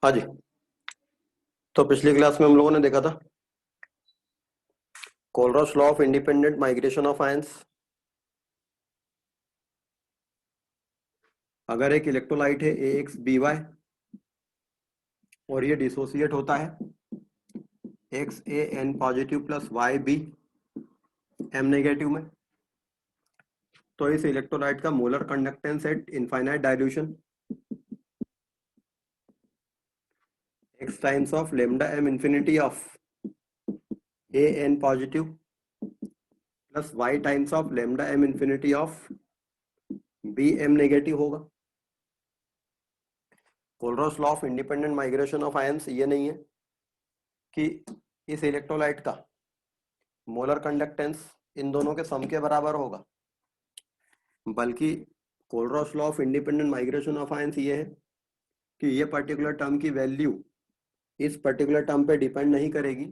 हाँ जी। तो पिछली क्लास में हम लोगों ने देखा था कोलरॉस law of independent migration of ions. अगर एक इलेक्ट्रोलाइट है AX BY और ये डिसोसिएट होता है XAN positive plus YB M negative में, तो इस इलेक्ट्रोलाइट का molar conductance at infinite dilution X times of lambda M infinity of AN positive plus Y times of lambda M infinity of BM negative होगा। Kohlrausch law of independent migration of ions ये नहीं है कि इस electrolyte का molar conductance इन दोनों के सम के बराबर होगा, बल्कि कोलरॉस law of independent migration of ions ये है कि ये पर्टिकुलर टर्म की वैल्यू इस पर्टिकुलर टर्म पे डिपेंड नहीं करेगी।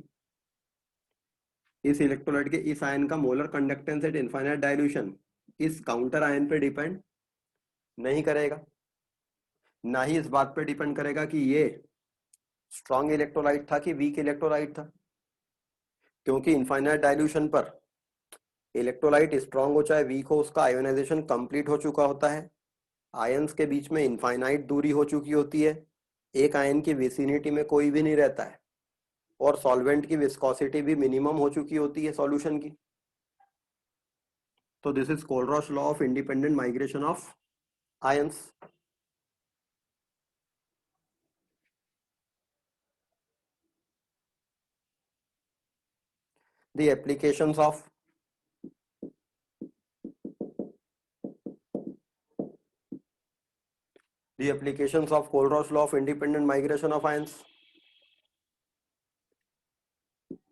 इस इलेक्ट्रोलाइट के इस आयन का molar conductance at infinite dilution इस काउंटर आयन पे डिपेंड नहीं करेगा, ना ही इस बात पे डिपेंड करेगा कि ये स्ट्रॉन्ग इलेक्ट्रोलाइट था कि वीक इलेक्ट्रोलाइट था, क्योंकि इनफाइनाइट डाइल्यूशन पर इलेक्ट्रोलाइट स्ट्रॉन्ग हो चाहे वीक हो, उसका आयोनाइजेशन कंप्लीट हो चुका होता है। आयंस के बीच में इनफाइनाइट दूरी हो चुकी होती है, एक आयन की विसिनिटी में कोई भी नहीं रहता है, और सॉल्वेंट की विस्कोसिटी भी मिनिमम हो चुकी होती है सॉल्यूशन की। तो this is कोलरॉस law of independent migration of ions. The applications of Kohlrausch law of independent migration of ions.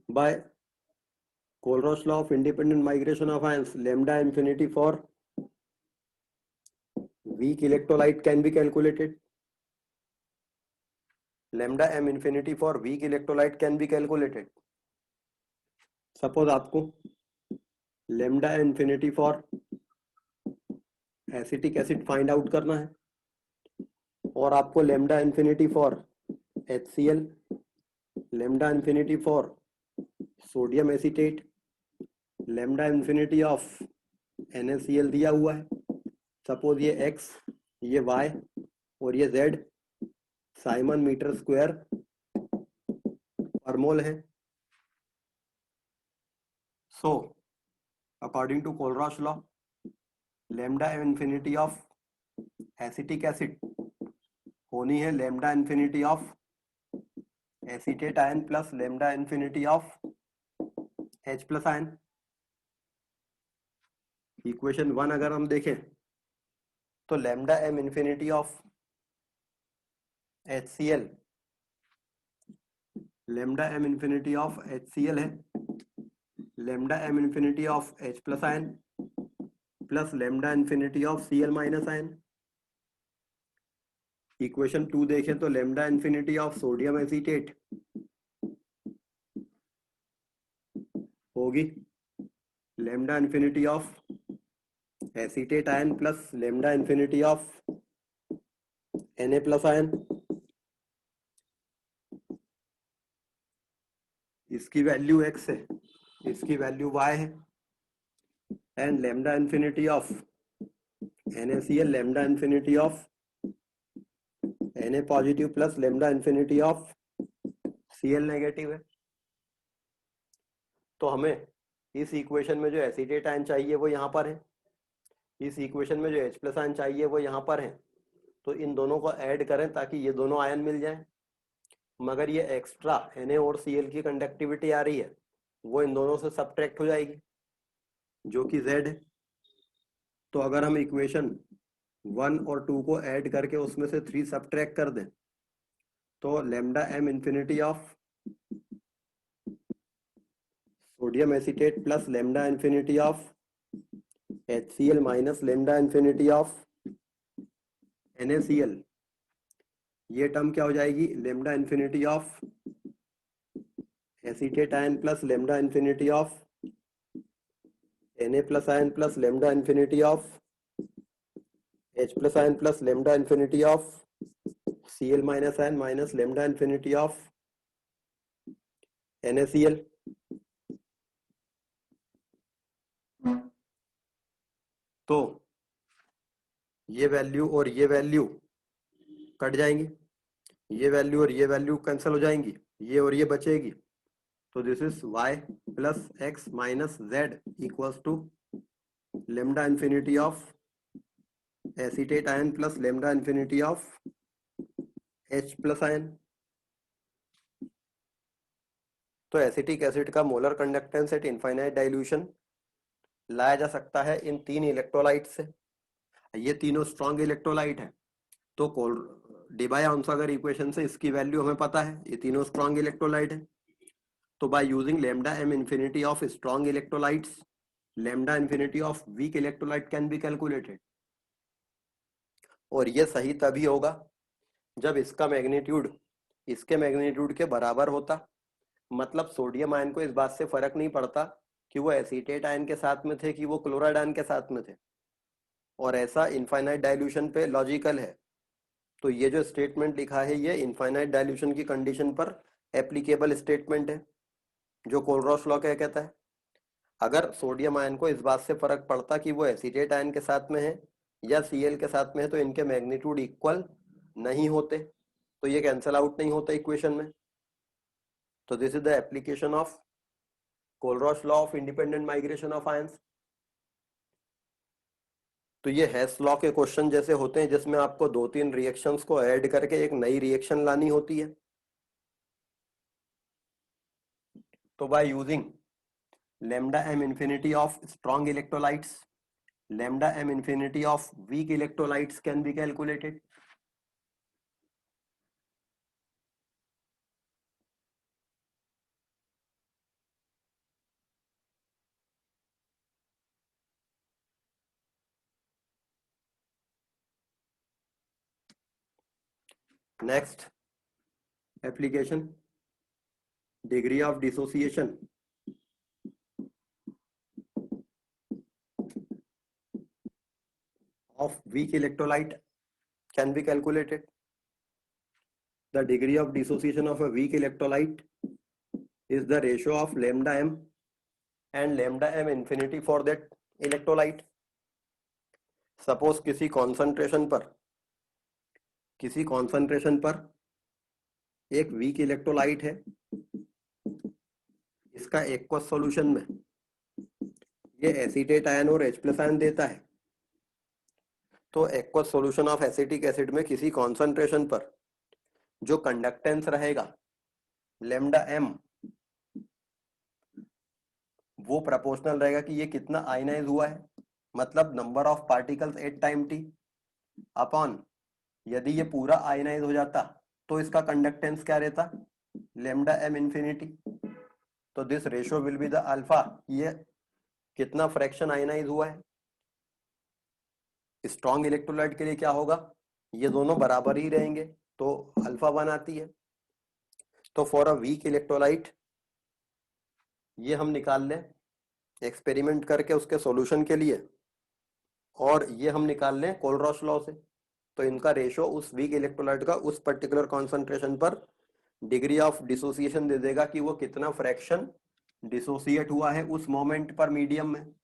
By Kohlrausch law of independent migration of ions, lambda infinity for weak electrolyte can be calculated. Lambda m infinity for weak electrolyte can be calculated. Suppose आपको lambda infinity for acetic acid find out करना है, और आपको lambda infinity for HCl, lambda infinity for sodium acetate, lambda infinity of NaCl दिया हुआ है। Suppose ये x, ये y और ये z साइमन मीटर स्क्वायर पर मोल है। So according to Kohlrausch law, lambda infinity of acetic acid होनी है lambda infinity of acetate ion plus lambda infinity of H plus ion. Equation 1 अगर हम देखें तो lambda m infinity of HCl, lambda m infinity of HCl है lambda m infinity of H plus ion plus lambda infinity of Cl minus ion. Equation 2 देखें तो lambda infinity of sodium acetate होगी lambda infinity of acetate ion plus lambda infinity of Na plus ion. इसकी value x है, इसकी value y है, and lambda infinity of NaCl lambda infinity of Na positive plus lambda infinity of Cl negative है। तो हमें इस equation में जो एसीटेट आयन चाहिए वो यहाँ पर है, इस इक्वेशन में जो H प्लस आयन चाहिए वो यहाँ पर है। तो इन दोनों को ऐड करें ताकि ये दोनों आयन मिल जाएं, मगर ये एक्स्ट्रा Na और Cl की कंडक्टिविटी आ रही है वो इन दोनों से सबट्रैक्ट हो जाएगी जो कि Z है। तो अगर हम इक्वेशन 1 और 2 को ऐड करके उसमें से 3 सबट्रैक्ट कर दें तो lambda m infinity of sodium acetate plus lambda infinity of HCl minus lambda infinity of NaCl, ये टर्म क्या हो जाएगी lambda infinity of acetate ion plus lambda infinity of Na plus ion plus lambda infinity of H plus ion plus lambda infinity of Cl minus n minus lambda infinity of NaCl. तो ये value और ये value cut जाएंगी, ये value और ये value cancel हो जाएंगी, ये और ये बचेगी। तो this is y plus x minus z equals to lambda infinity of acetate ion plus lambda infinity of H plus ion. तो एसिटिक एसिड का molar conductance at infinite dilution लाया जा सकता है इन 3 इलेक्ट्रोलाइट से। ये तीनों स्ट्रॉन्ग इलेक्ट्रोलाइट है, तो डिबाय-ऑनसागर इक्वेशन से इसकी वैल्यू हमें पता है, ये तीनों स्ट्रॉन्ग इलेक्ट्रोलाइट है। तो by using lambda m infinity of strong electrolytes, lambda infinity of weak electrolyte can be calculated. और ये सही तभी होगा जब इसका मैग्नीट्यूड इसके मैग्नीट्यूड के बराबर होता। मतलब सोडियम आयन को इस बात से फर्क नहीं पड़ता कि वो एसीटेट आयन के साथ में थे कि वो क्लोराइड आयन के साथ में थे, और ऐसा इनफाइनाइट डाइल्यूशन पे लॉजिकल है। तो ये जो स्टेटमेंट लिखा है ये इनफाइनाइट डाइल्यूशन की कंडीशन पर एप्लीकेबल स्टेटमेंट है, जो कोलरॉस लॉ क्या कहता है। अगर सोडियम आयन को इस बात से फर्क पड़ता कि वो एसीटेट आयन के साथ में है या Cl के साथ में है, तो इनके मैग्नीट्यूड इक्वल नहीं होते, तो ये कैंसल आउट नहीं होता इक्वेशन में। तो this is the application of कोलरॉस law of independent migration of ions. तो ये हेस लॉ के क्वेश्चन जैसे होते हैं जिसमें आपको 2-3 रिएक्शंस को ऐड करके एक नई रिएक्शन लानी होती है। तो by using lambda m infinity of strong electrolytes, lambda m infinity of weak electrolytes can be calculated. Next application, degree of dissociation of weak electrolyte can be calculated. The degree of dissociation of a weak electrolyte is the ratio of lambda m and lambda m infinity for that electrolyte. Suppose किसी concentration पर एक weak electrolyte है, इसका aqueous solution में ये acetate ion और H plus ion देता है। तो aqueous solution of acetic acid में किसी कॉन्सेंट्रेशन पर जो कंडक्टेंस रहेगा लेमडा m, वो प्रोपोर्शनल रहेगा कि ये कितना आयनाइज हुआ है, मतलब number of particles at time t upon, यदि ये पूरा आयनाइज हो जाता तो इसका कंडक्टेंस क्या रहता, लेमडा m इंफिनिटी। तो this ratio will be the alpha, ये कितना फ्रैक्शन आयनाइज हुआ है। स्ट्रॉन्ग इलेक्ट्रोलाइट के लिए क्या होगा, ये दोनों बराबर ही रहेंगे, तो अल्फा 1 आती है। तो फॉर अ वीक इलेक्ट्रोलाइट ये हम निकाल लें एक्सपेरिमेंट करके उसके सॉल्यूशन के लिए, और ये हम निकाल लें कोलरॉस लॉ से। तो इनका रेशियो उस वीक इलेक्ट्रोलाइट का उस पर्टिकुलर कॉन्सेंट्रेशन पर डिग्री ऑफ डिसोसिएशन दे देगा कि वो कितना फ्रैक्शन डिसोसिएट हुआ है उस मोमेंट पर मीडियम में।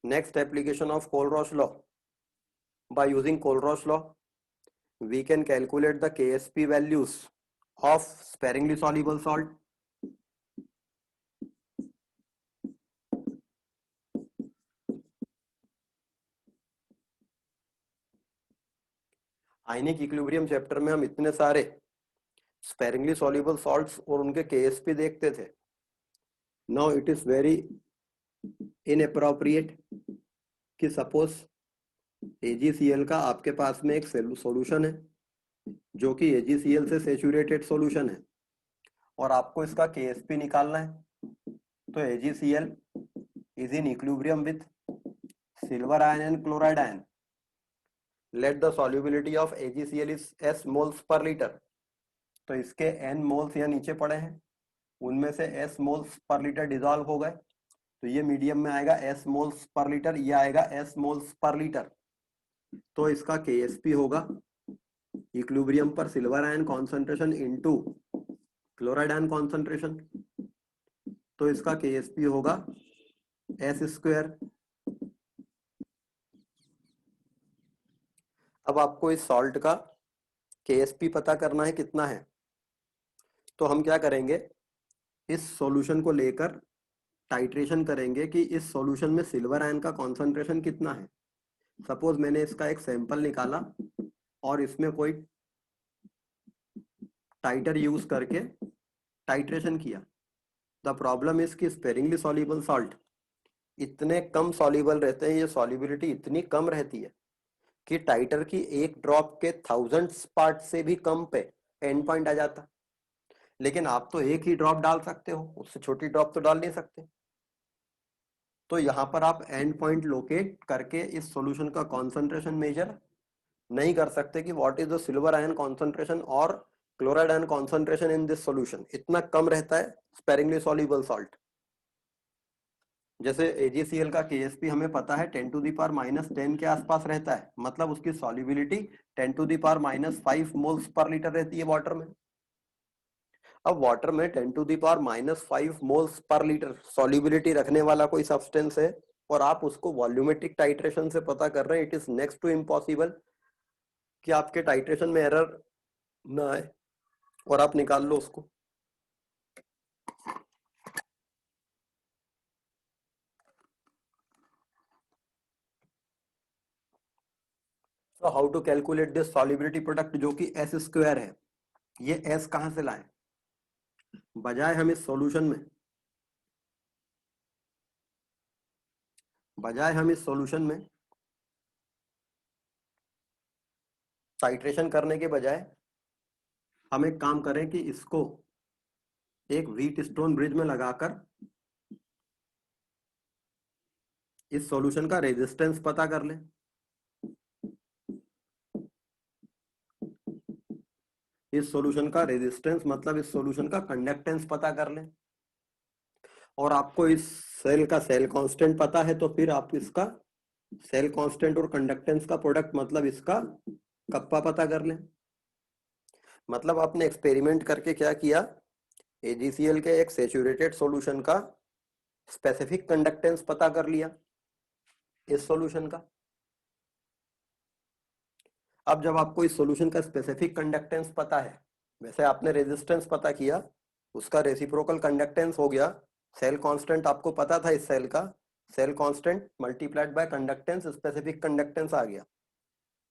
Next application of Kohlrausch law. By using Kohlrausch law, we can calculate the Ksp values of sparingly soluble salt. Ionic equilibrium chapter में हम इतने सारे sparingly soluble salts और उनके Ksp देखते थे। Now it is very inappropriate कि suppose AgCl का आपके पास में एक सॉल्यूशन है जो कि AgCl से सैचुरेटेड सॉल्यूशन है, और आपको इसका Ksp निकालना है। तो AgCl is in equilibrium with silver ion and chloride ion. Let the solubility of AgCl is S moles per liter. तो इसके n मोल्स यहाँ नीचे पड़े हैं, उनमें से s moles per litre dissolve हो गए, तो ये मीडियम में आएगा s मोल्स पर लीटर, ये आएगा s मोल्स पर लीटर। तो इसका KSP होगा इक्विलिब्रियम पर silver ion concentration into chloride ion concentration, तो इसका KSP होगा S स्क्वायर। अब आपको इस सॉल्ट का KSP पता करना है कितना है, तो हम क्या करेंगे, इस सॉल्यूशन को लेकर टाइट्रेशन करेंगे कि इस सॉल्यूशन में सिल्वर आयन का कॉन्सेंट्रेशन कितना है। सपोज मैंने इसका एक सैंपल निकाला और इसमें कोई टाइटर यूज करके टाइट्रेशन किया। द प्रॉब्लम इज कि स्पेरिंगली सॉल्युबल सॉल्ट इतने कम सॉल्युबल रहते हैं, ये सॉल्युबिलिटी इतनी कम रहती है कि टाइटर की एक ड्रॉप के 1000 पार्ट से भी कम पे एंड पॉइंट आ जाता। लेकिन आप तो एक ही ड्रॉप डाल सकते हो, उससे छोटी ड्रॉप तो डाल नहीं सकते। तो यहाँ पर आप एंड पॉइंट लोकेट करके इस सॉल्यूशन का कॉन्सेंट्रेशन मेजर नहीं कर सकते कि what is the silver ion concentration और chloride ion concentration in this solution, इतना कम रहता है स्पेरिंगली सॉल्युबल सॉल्ट। जैसे AgCl का KSP हमें पता है 10⁻⁻10 के आसपास रहता है, मतलब उसकी सॉल्युबिलिटी 10⁻⁻5 मोल्स पर लीटर रहती है वाटर में। अब वाटर में 10⁻⁻5 मोल्स पर लीटर सॉल्युबिलिटी रखने वाला कोई सब्सटेंस है और आप उसको वॉल्यूमेट्रिक टाइट्रेशन से पता कर रहे हैं, it is next to impossible कि आपके टाइट्रेशन में एरर ना आए और आप निकाल लो उसको। तो how to calculate this solubility product जो कि S स्क्वायर है, ये S कहां से लाए, बजाय हम इस सॉल्यूशन में टाइट्रेशन करने के बजाय हम एक काम करें कि इसको एक व्हीट स्टोन ब्रिज में लगाकर इस सॉल्यूशन का रेजिस्टेंस पता कर लें। इस सॉल्यूशन का रेजिस्टेंस मतलब इस सॉल्यूशन का कंडक्टेंस पता कर लें, और आपको इस सेल का सेल कांस्टेंट पता है, तो फिर आप इसका सेल कांस्टेंट और कंडक्टेंस का प्रोडक्ट मतलब इसका कप्पा पता कर लें। मतलब आपने एक्सपेरिमेंट करके क्या किया, AgCl के एक सैचुरेटेड सॉल्यूशन का स्पेसिफिक कंडक्टेंस पता कर लिया इस सॉल्यूशन का। अब जब आपको इस सॉल्यूशन का स्पेसिफिक कंडक्टेंस पता है, वैसे आपने रेजिस्टेंस पता किया, उसका रेसिप्रोकल कंडक्टेंस हो गया, सेल कांस्टेंट आपको पता था इस सेल का, cell constant multiplied by conductance, specific conductance आ गया।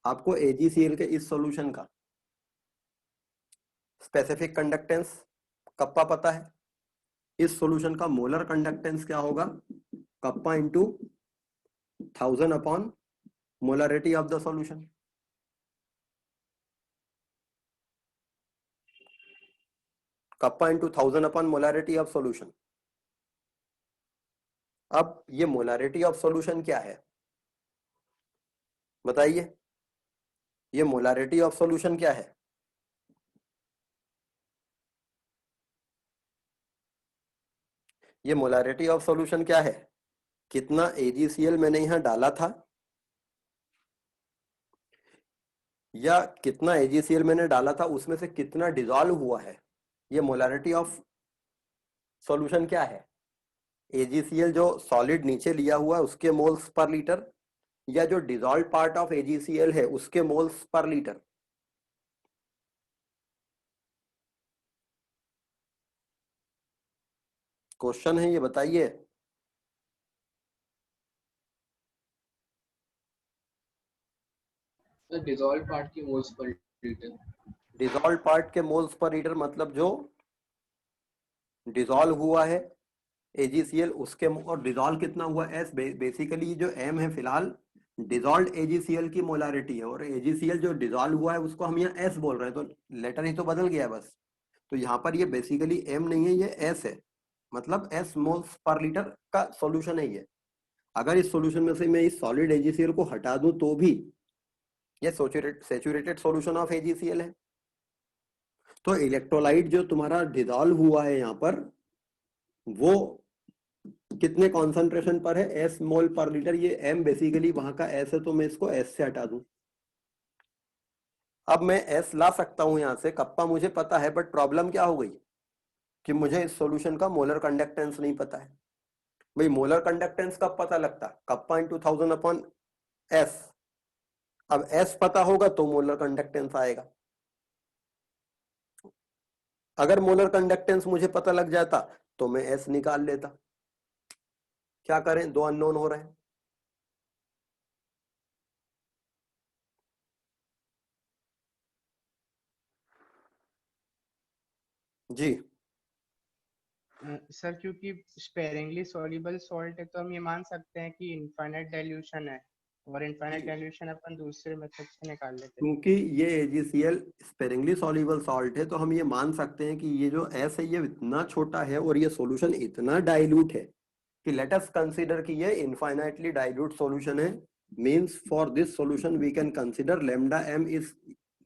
आपको AgCl के इस सॉल्यूशन का स्पेसिफिक कंडक्टेंस कप्पा पता है, इस सॉल्यूशन का मोलर कंडक्टेंस क्या होगा, kappa into 1000 upon molarity of the solution. Kappa into 1000 upon molarity of solution. अब ये मोलरिटी ऑफ सॉल्यूशन क्या है बताइए, ये मोलरिटी ऑफ सॉल्यूशन क्या है, ये मोलरिटी ऑफ सॉल्यूशन क्या है, कितना AgCl मैंने यहां डाला था या कितना AgCl मैंने डाला था उसमें से कितना डिसॉल्व हुआ है, ये मोलरिटी ऑफ सॉल्यूशन क्या है, AgCl जो सॉलिड नीचे लिया हुआ है उसके मोल्स पर लीटर, या जो डिसॉल्व पार्ट ऑफ AgCl है उसके मोल्स पर लीटर। क्वेश्चन है ये, बताइए। डिसॉल्व पार्ट की moles per litre. Dissolve part के मोल्स पर लीटर मतलब जो डिसॉल्व हुआ है AgCl उसके, और डिसॉल्व कितना हुआ S, बेसिकली जो M है फिलहाल डिसॉल्व AgCl की मोलारिटी है, और AgCl जो डिसॉल्व हुआ है उसको हम यहाँ S बोल रहे हैं, तो लेटर ही तो बदल गया है बस। तो यहाँ पर ये बेसिकली M नहीं है, ये S है, मतलब S मोल्स पर लीटर का सॉल्यूशन है ये। अगर इस सॉल्यूशन में से मैं इस सॉलिड AgCl को हटा दूं तो भी ये सैचुरेटेड सॉल्यूशन ऑफ AgCl है। तो इलेक्ट्रोलाइट जो तुम्हारा डिसॉल्व हुआ है यहाँ पर वो कितने कॉन्सेंट्रेशन पर है, एस मोल पर लीटर। ये एम बेसिकली वहां का एस है, तो मैं इसको एस से हटा दूं। अब मैं एस ला सकता हूं यहां से, कप्पा मुझे पता है, बट प्रॉब्लम क्या हो गई कि मुझे इस सॉल्यूशन का मोलर कंडक्टेंस नहीं पता है। भाई मोलर कंडक्टेंस कब पता लगता, कप्पा इन 2000 अपॉन एस। अब एस पता होगा तो मोलर कंडक्टेंस आएगा। अगर मोलर कंडक्टेंस मुझे पता लग जाता तो मैं एस निकाल लेता। क्या करें, दो अननोन हो रहे हैं। जी सर क्योंकि स्पेरिंगली सॉल्युबल सॉल्ट है तो हम ये मान सकते हैं कि इनफाइनाइट डाइल्यूशन है, और इनफाइनाइट डाइल्यूशन अपन दूसरे मेथड से निकाल लेते हैं। क्योंकि ये AgCl स्पेरिंगली सॉल्युबल सॉल्ट है, तो हम ये मान सकते हैं कि ये जो S है ये इतना छोटा है और ये सॉल्यूशन इतना डाइल्यूट है कि लेट अस कंसीडर कि ये इनफाइनाइटली डाइल्यूट सॉल्यूशन है। Means for this solution we can consider lambda m is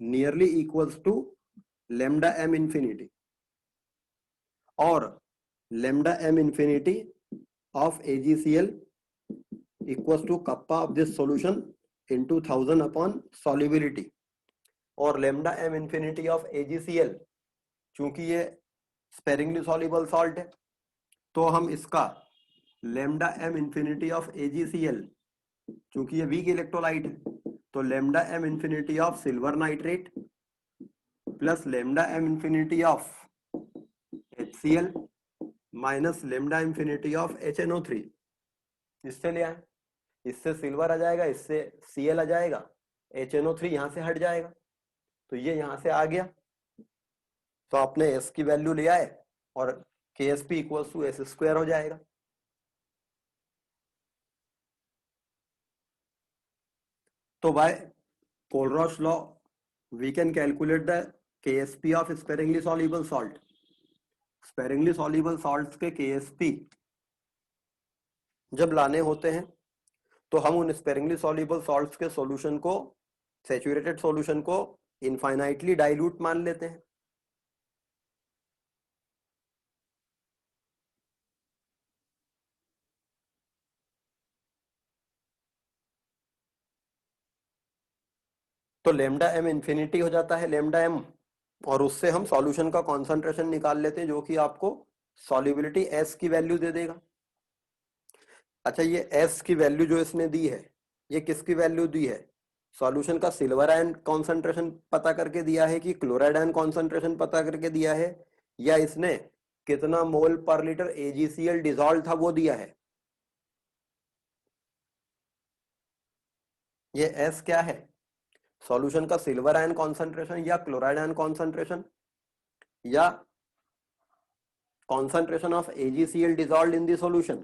nearly equals to lambda m infinity, और lambda m infinity of AgCl equals to kappa of this solution into 1000 upon solubility। और lambda m infinity of AgCl चूंकि ये sparingly soluble salt है तो हम इसका lambda m infinity of AgCl, चूंकि ये weak electrolyte है तो lambda m infinity of silver nitrate plus lambda m infinity of HCl minus lambda infinity of HNO3। इससे ले आए, इससे सिल्वर आ जाएगा, इससे Cl आ जाएगा, HNO3 यहां से हट जाएगा, तो ये यहां से आ गया। तो आपने S की वैल्यू ले आए और KSP equals to S square हो जाएगा। तो by Kohlrausch law we can calculate the KSP of sparingly soluble salt. Sparingly soluble salts के KSP जब लाने होते हैं तो हम उन स्पेरिंगली सॉल्युबल सॉल्ट्स के सॉल्यूशन को, सैचुरेटेड सॉल्यूशन को इनफाइनाइटली डाइल्यूट मान लेते हैं। तो लेमडा m इंफिनिटी हो जाता है लेमडा m, और उससे हम सॉल्यूशन का कॉन्सेंट्रेशन निकाल लेते हैं जो कि आपको सॉल्युबिलिटी S की वैल्यू दे देगा। अच्छा, ये S की वैल्यू जो इसने दी है ये किसकी वैल्यू दी है, सॉल्यूशन का सिल्वर आयन कॉन्सेंट्रेशन पता करके दिया है कि क्लोराइड आयन कॉन्सेंट्रेशन पता करके दिया है, या इसने कितना मोल पर लीटर AgCl डिसॉल्व था वो दिया है। ये S क्या है, सॉल्यूशन का सिल्वर आयन कॉन्सेंट्रेशन या क्लोराइड आयन कॉन्सेंट्रेशन या concentration of AgCl dissolved in the solution।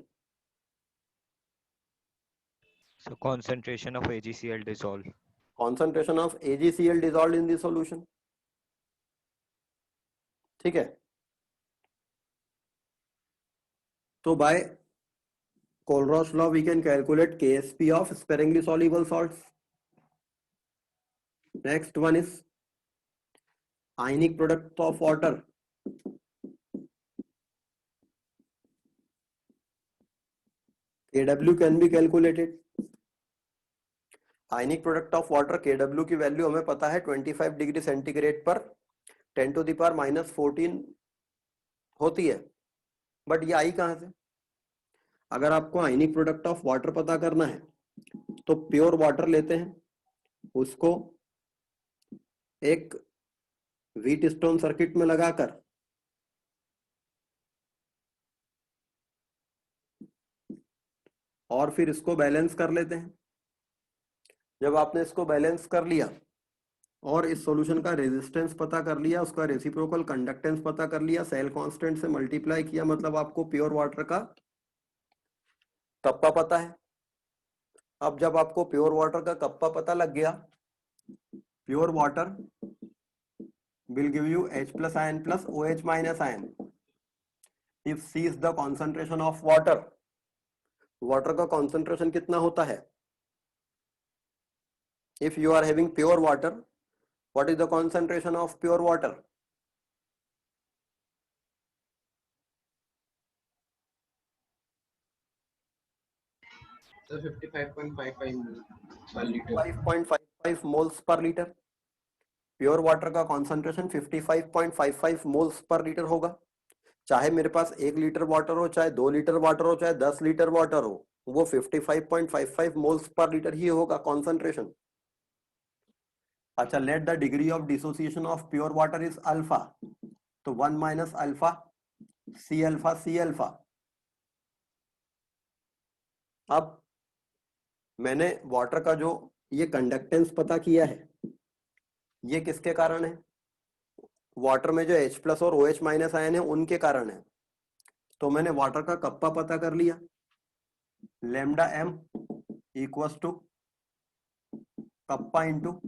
So concentration of AgCl dissolved. Concentration of AgCl dissolved in the solution। ठीक है, तो by Kohlrausch law we can calculate KSP of sparingly soluble salts। Next one is ionic product of water। Kw can be calculated। Ionic product of water Kw की value हमें पता है 25 degree centigrade पर 10⁻⁻14 होती है, बट ये आई कहां से। अगर आपको आयनिक प्रोडक्ट ऑफ वाटर पता करना है तो प्योर वाटर लेते हैं, उसको एक व्हीट स्टोन सर्किट में लगाकर और फिर इसको बैलेंस कर लेते हैं। जब आपने इसको बैलेंस कर लिया और इस सॉल्यूशन का रेजिस्टेंस पता कर लिया, उसका रेसिप्रोकल कंडक्टेंस पता कर लिया, सेल कांस्टेंट से मल्टीप्लाई किया, मतलब आपको प्योर वाटर का कप्पा पता है। अब जब आपको प्योर वाटर का कप्पा पता लग गया, pure water will give you H plus ion plus OH minus ion if C is the concentration of water। Water का कॉन्सेंट्रेशन कितना होता है, if you are having pure water, what is the concentration of pure water, So 55.55 mole per liter. 5.55 moles per litre. Pure water का concentration 55.55 moles per litre होगा। चाहे मेरे पास 1 litre water हो, चाहे 2 लीटर वाटर हो, चाहे 10 लीटर वाटर हो, वो 55.55 मोल्स पर लीटर ही होगा कॉन्सेंट्रेशन। अच्छा, let the degree of dissociation of pure water is alpha, तो 1 minus alpha C alpha C alpha. अब मैंने वाटर का जो ये कंडक्टेंस पता किया है, ये किसके कारण है? वाटर में जो H प्लस और OH माइनस आयन है उनके कारण है। तो मैंने वाटर का कप्पा पता कर लिया, lambda m equals to kappa into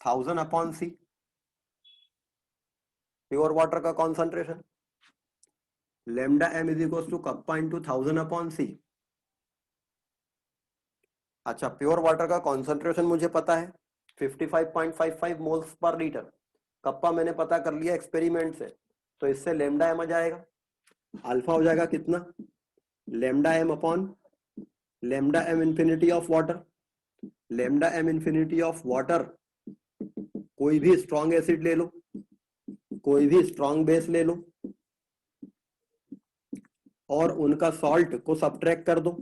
1000 upon C, pure water का कॉन्सेंट्रेशन। Lambda m is equals to kappa into 1000 upon C. अच्छा, प्योर वाटर का कॉन्सेंट्रेशन मुझे पता है 55.55 मोल्स पर लीटर। कप्पा मैंने पता कर लिया एक्सपेरिमेंट से, तो इससे लैम्डा m आ जाएगा, अल्फा हो जाएगा कितना, lambda m upon lambda m infinity of water. Lambda m infinity of water, कोई भी स्ट्रॉन्ग एसिड ले लो, कोई भी स्ट्रॉन्ग बेस ले लो और उनका सॉल्ट को सब्ट्रैक्ट कर दो,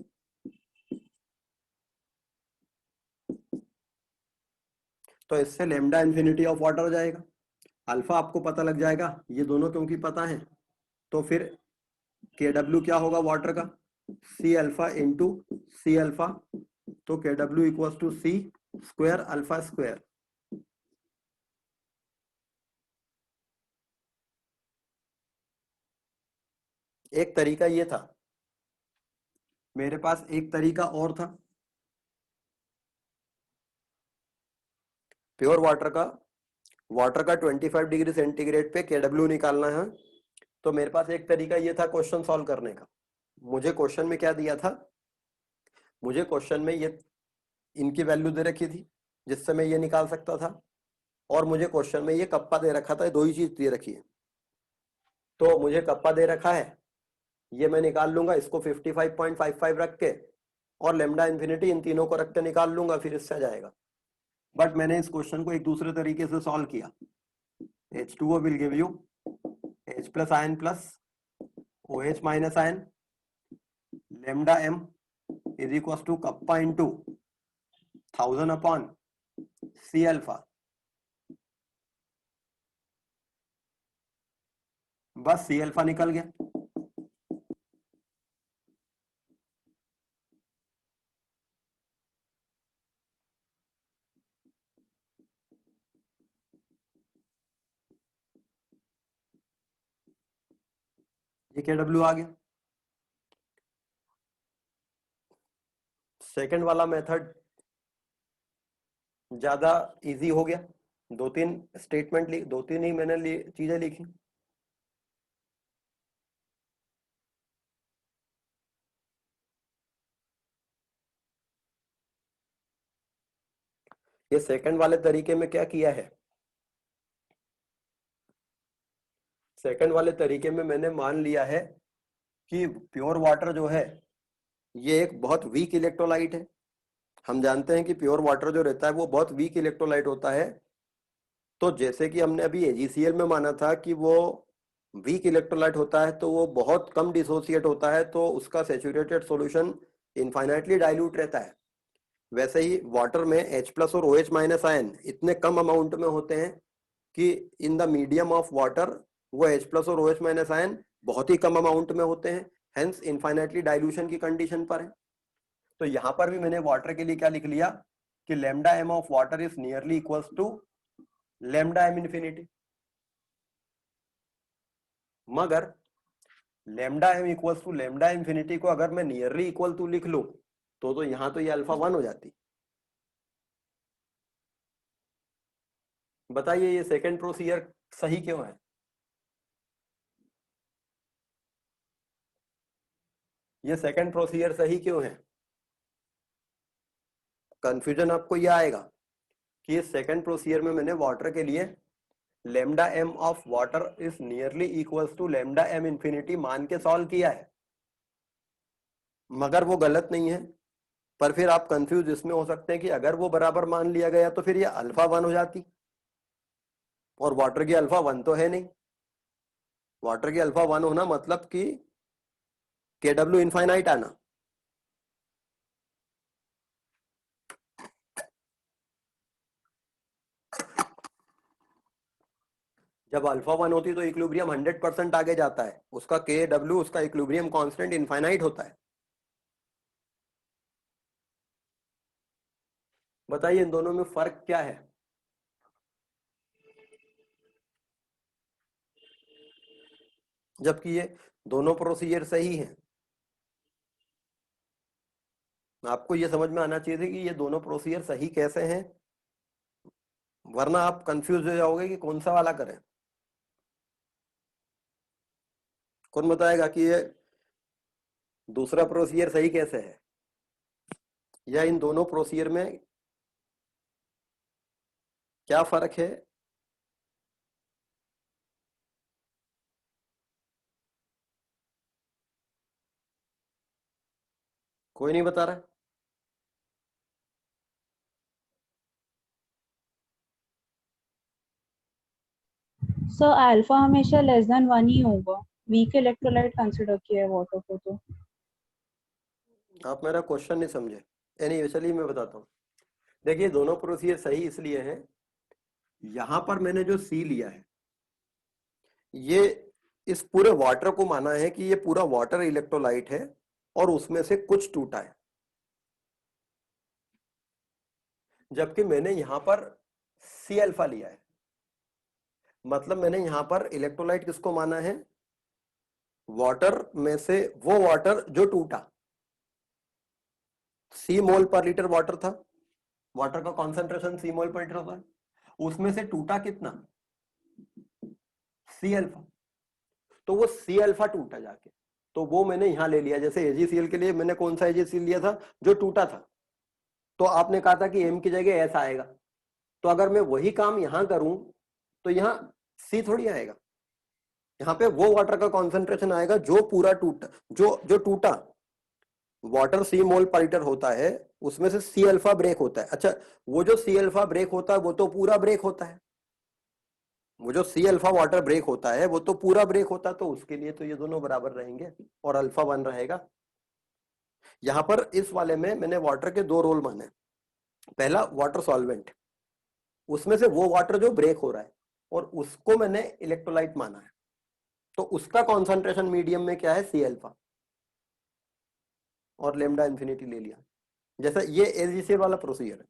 तो इससे लैम्डा इंफिनिटी ऑफ वाटर हो जाएगा। अल्फा आपको पता लग जाएगा, ये दोनों क्योंकि पता है, तो फिर KW क्या होगा वाटर का, C alpha into C alpha, तो KW equals to C square alpha square. एक तरीका ये था, मेरे पास एक तरीका और था। प्योर वाटर का 25 डिग्री सेंटीग्रेड पे KW निकालना है, तो मेरे पास एक तरीका ये था क्वेश्चन सॉल्व करने का। मुझे क्वेश्चन में क्या दिया था, मुझे क्वेश्चन में ये इनकी वैल्यू दे रखी थी जिससे मैं ये निकाल सकता था, और मुझे क्वेश्चन में ये कप्पा दे रखा था, दो ही चीज दे रखी है। तो मुझे कप्पा दे रखा है, ये मैं निकाल लूंगा, इसको 55.55 रख के और लैम्डा इंफिनिटी इन तीनों को रख के निकाल लूंगा, फिर इससे आ जाएगा। बट मैंने इस क्वेश्चन को एक दूसरे तरीके से सॉल्व किया। H2O will give you H plus ion plus OH minus ion, lambda m is equals to kappa into 1000 upon C alpha। बस C अल्फा निकल गया। ये KW आ गया। सेकंड वाला मेथड ज्यादा इजी हो गया, दो तीन स्टेटमेंट दो तीन ही मैंने चीजें लिखी। ये सेकंड वाले तरीके में क्या किया है, सेकंड वाले तरीके में मैंने मान लिया है कि प्योर वाटर जो है ये एक बहुत वीक इलेक्ट्रोलाइट है। हम जानते हैं कि प्योर वाटर जो रहता है वो बहुत वीक इलेक्ट्रोलाइट होता है। तो जैसे कि हमने अभी AgCl में माना था कि वो वीक इलेक्ट्रोलाइट होता है, तो वो बहुत कम डिसोसिएट होता है, तो उसका सैचुरेटेड सॉल्यूशन इनफाइनाइटली डाइल्यूट रहता है। वैसे ही वाटर में H प्लस और OH माइनस आयन इतने कम अमाउंट में होते हैं कि in the medium of water वो H प्लस और OH माइनस आयन बहुत ही कम अमाउंट में होते हैं, हेंस इनफाइनाइटली डाइल्यूशन की कंडीशन पर है। तो यहां पर भी मैंने वाटर के लिए क्या लिख लिया कि lambda m of water is nearly equals to lambda m infinity. मगर lambda m equals to lambda infinity को अगर मैं नियरली इक्वल टू लिख लूं तो यहाँ तो ये अल्फा 1 हो जाती। बताइए ये सेकंड प्रोसीजर सही क्यों है? ये सेकंड प्रोसीजर सही क्यों है? कंफ्यूजन आपको ये आएगा कि इस सेकंड प्रोसीजर में मैंने वाटर के लिए lambda m of water is nearly equals to lambda m infinity मान के सॉल्व किया है, मगर वो गलत नहीं है। पर फिर आप कंफ्यूज इसमें हो सकते हैं कि अगर वो बराबर मान लिया गया तो फिर ये अल्फा 1 हो जाती, और वाटर की अल्फा 1 तो है नहीं। वाटर की अल्फा 1 होना मतलब कि KW इनफाइनाइट आना। जब अल्फा 1 होती है तो इक्विलिब्रियम 100% आगे जाता है, उसका KW, उसका इक्विलिब्रियम कांस्टेंट इनफाइनाइट होता है। बताइए इन दोनों में फर्क क्या है? जबकि ये दोनों प्रोसीजर सही हैं। आपको ये समझ में आना चाहिए था कि ये दोनों प्रोसीजर सही कैसे हैं, वरना आप कंफ्यूज हो जाओगे कि कौन सा वाला करें। कौन बताएगा कि ये दूसरा प्रोसीजर सही कैसे है, या इन दोनों प्रोसीजर में क्या फर्क है? कोई नहीं बता रहा। सर अल्फा हमेशा लेस देन 1 ही होगा, वीक इलेक्ट्रोलाइट कंसीडर किया है वाटर को। तो आप मेरा क्वेश्चन नहीं समझे। एनीवे चलिए मैं बताता हूँ। देखिए दोनों प्रोसीजर सही इसलिए है, यहां पर मैंने जो सी लिया है ये इस पूरे वाटर को माना है कि ये पूरा वाटर इलेक्ट्रोलाइट है और उसमें से कुछ टूटा है, जबकि मैंने यहां पर सी अल्फा लिया है। मतलब मैंने यहां पर इलेक्ट्रोलाइट किसको माना है? वाटर में से वो वाटर जो टूटा। सी मोल पर लीटर वाटर था, वाटर का कॉन्सेंट्रेशन सी मोल पर लीटर होता है, उसमें से टूटा कितना? C alpha. तो वो सी अल्फा टूटा जाके, तो वो मैंने यहां ले लिया। जैसे AgCl के लिए मैंने कौन सा AgCl लिया था? जो टूटा था। तो आपने कहा था कि M की जगह S आएगा, तो अगर मैं वही काम यहां करूं तो यहां C थोड़ी आएगा, यहाँ पे वो वाटर का कॉन्सेंट्रेशन आएगा जो पूरा टूटा, जो टूटा। वाटर सी मोल पर लीटर होता है, उसमें से सी अल्फा ब्रेक होता है। अच्छा, वो जो सी अल्फा ब्रेक होता है वो तो पूरा ब्रेक होता है, वो जो सी अल्फा वाटर ब्रेक होता है वो तो पूरा ब्रेक होता है, तो उसके लिए तो ये दोनों बराबर रहेंगे और अल्फा 1 रहेगा। यहां पर इस वाले में मैंने वाटर के दो रोल माने। पहला वाटर सॉल्वेंट, उसमें से वो वाटर जो ब्रेक हो रहा है, और उसको मैंने इलेक्ट्रोलाइट माना है, तो उसका कॉन्सेंट्रेशन मीडियम में क्या है? सी अल्फा, और लेमडा इंफिनिटी ले लिया। जैसा ये AgCl वाला प्रोसीजर है।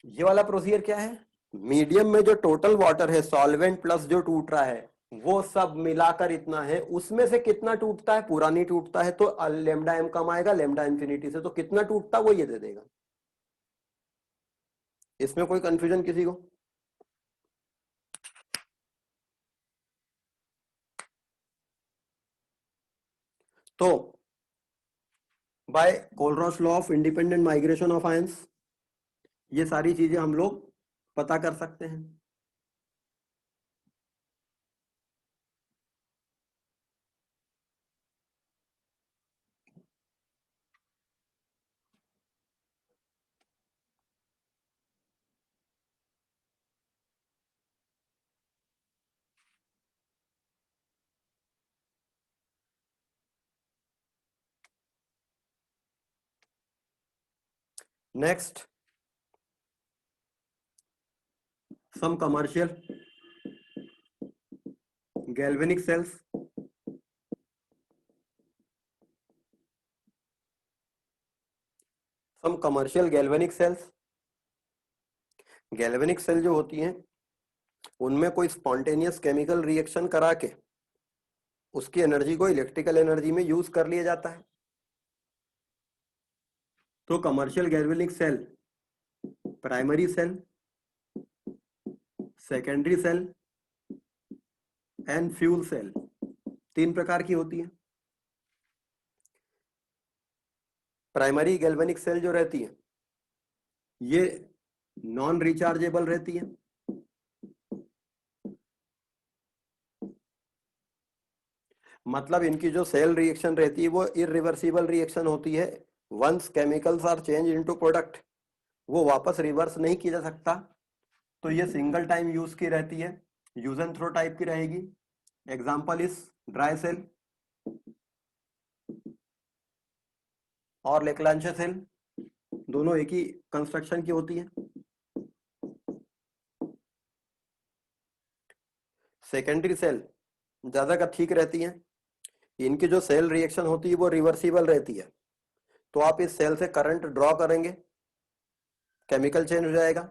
ये वाला प्रोसीजर क्या है? मीडियम में जो टोटल वाटर है, सॉल्वेंट प्लस जो टूट रहा है, वो सब मिलाकर इतना है, उसमें से कितना टूटता है? पूरा नहीं टूटता है, तो लेमडा M कम आएगा लेमडा इंफिनिटी से, तो कितना टूटता वो ये दे देगा। इसमें कोई कंफ्यूजन किसी को? तो by Kohlrausch law of independent migration of ions ये सारी चीजें हम लोग पता कर सकते हैं। Next, some commercial galvanic cells, some commercial galvanic cells। Galvanic cell जो होती हैं उनमें कोई स्पॉन्टेनियस केमिकल रिएक्शन करा के उसकी एनर्जी को इलेक्ट्रिकल एनर्जी में यूज कर लिया जाता है। तो commercial galvanic cell primary cell, secondary cell and fuel cell, तीन प्रकार की होती है। प्राइमरी गैल्वेनिक सेल जो रहती है ये नॉन रिचार्जेबल रहती है, मतलब इनकी जो सेल रिएक्शन रहती है वो इरिवर्सिबल रिएक्शन होती है। Once chemicals are change into product, वो वापस रिवर्स नहीं किया जा सकता। तो ये सिंगल टाइम यूज की रहती है, यूज एंड थ्रो टाइप की रहेगी। एग्जांपल इज ड्राई सेल और लेक्लांचे सेल, दोनों एक ही कंस्ट्रक्शन की होती है। सेकेंडरी सेल ज्यादा का ठीक रहती है, इनकी जो सेल रिएक्शन होती है वो रिवर्सिबल रहती है। तो आप इस सेल से करंट ड्रॉ करेंगे, केमिकल चेंज हो जाएगा,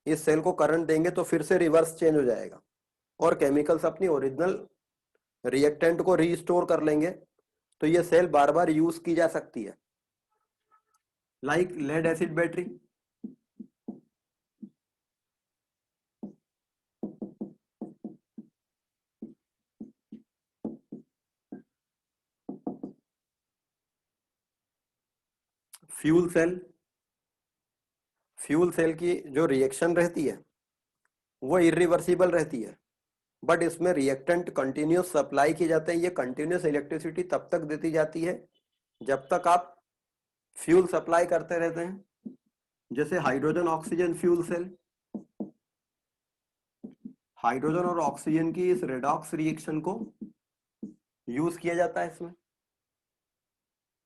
इस सेल को करंट देंगे तो फिर से रिवर्स चेंज हो जाएगा, और केमिकल्स अपनी ओरिजिनल रिएक्टेंट को रीस्टोर कर लेंगे। तो ये सेल बार बार यूज की जा सकती है। Like lead acid battery, fuel cell. Fuel cell की जो रिएक्शन रहती है वो इरिवर्सिबल रहती है, बट इसमें रिएक्टेंट कंटिन्यूस सप्लाई किए जाते हैं। ये कंटिन्यूस इलेक्ट्रिसिटी तब तक देती जाती है जब तक आप फ्यूल सप्लाई करते रहते हैं। जैसे hydrogen oxygen fuel cell, hydrogen और ऑक्सीजन की इस रेडॉक्स रिएक्शन को यूज किया जाता है इसमें।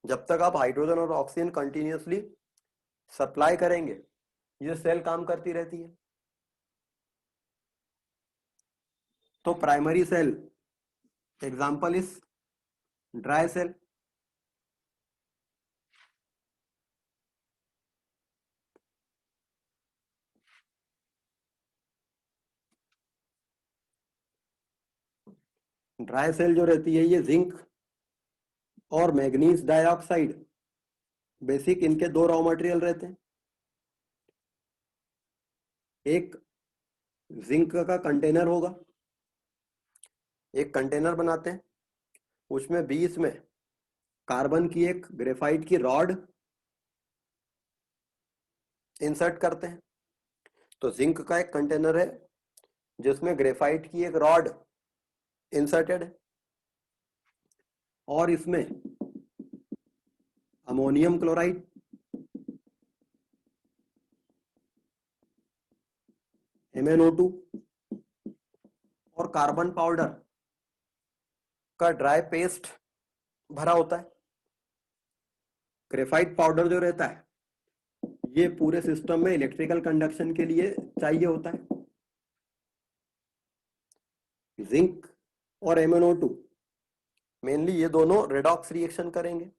जब तक आप हाइड्रोजन और ऑक्सीजन कंटिन्यूसली सप्लाई करेंगे ये सेल काम करती रहती है। तो primary cell example is dry cell. Dry cell जो रहती है ये जिंक और मैग्नीज डाइऑक्साइड बेसिक इनके दो रॉ मटेरियल रहते हैं। एक जिंक का कंटेनर होगा, एक कंटेनर बनाते हैं, उसमें बीच में कार्बन की एक ग्रेफाइट की रॉड इंसर्ट करते हैं। तो जिंक का एक कंटेनर है जिसमें ग्रेफाइट की एक रॉड इंसर्टेड है, और इसमें अमोनियम क्लोराइड, MnO2 और कार्बन पाउडर का ड्राई पेस्ट भरा होता है। ग्रेफाइट पाउडर जो रहता है ये पूरे सिस्टम में इलेक्ट्रिकल कंडक्शन के लिए चाहिए होता है। जिंक और MnO2 मेनली ये दोनों रेडॉक्स रिएक्शन करेंगे।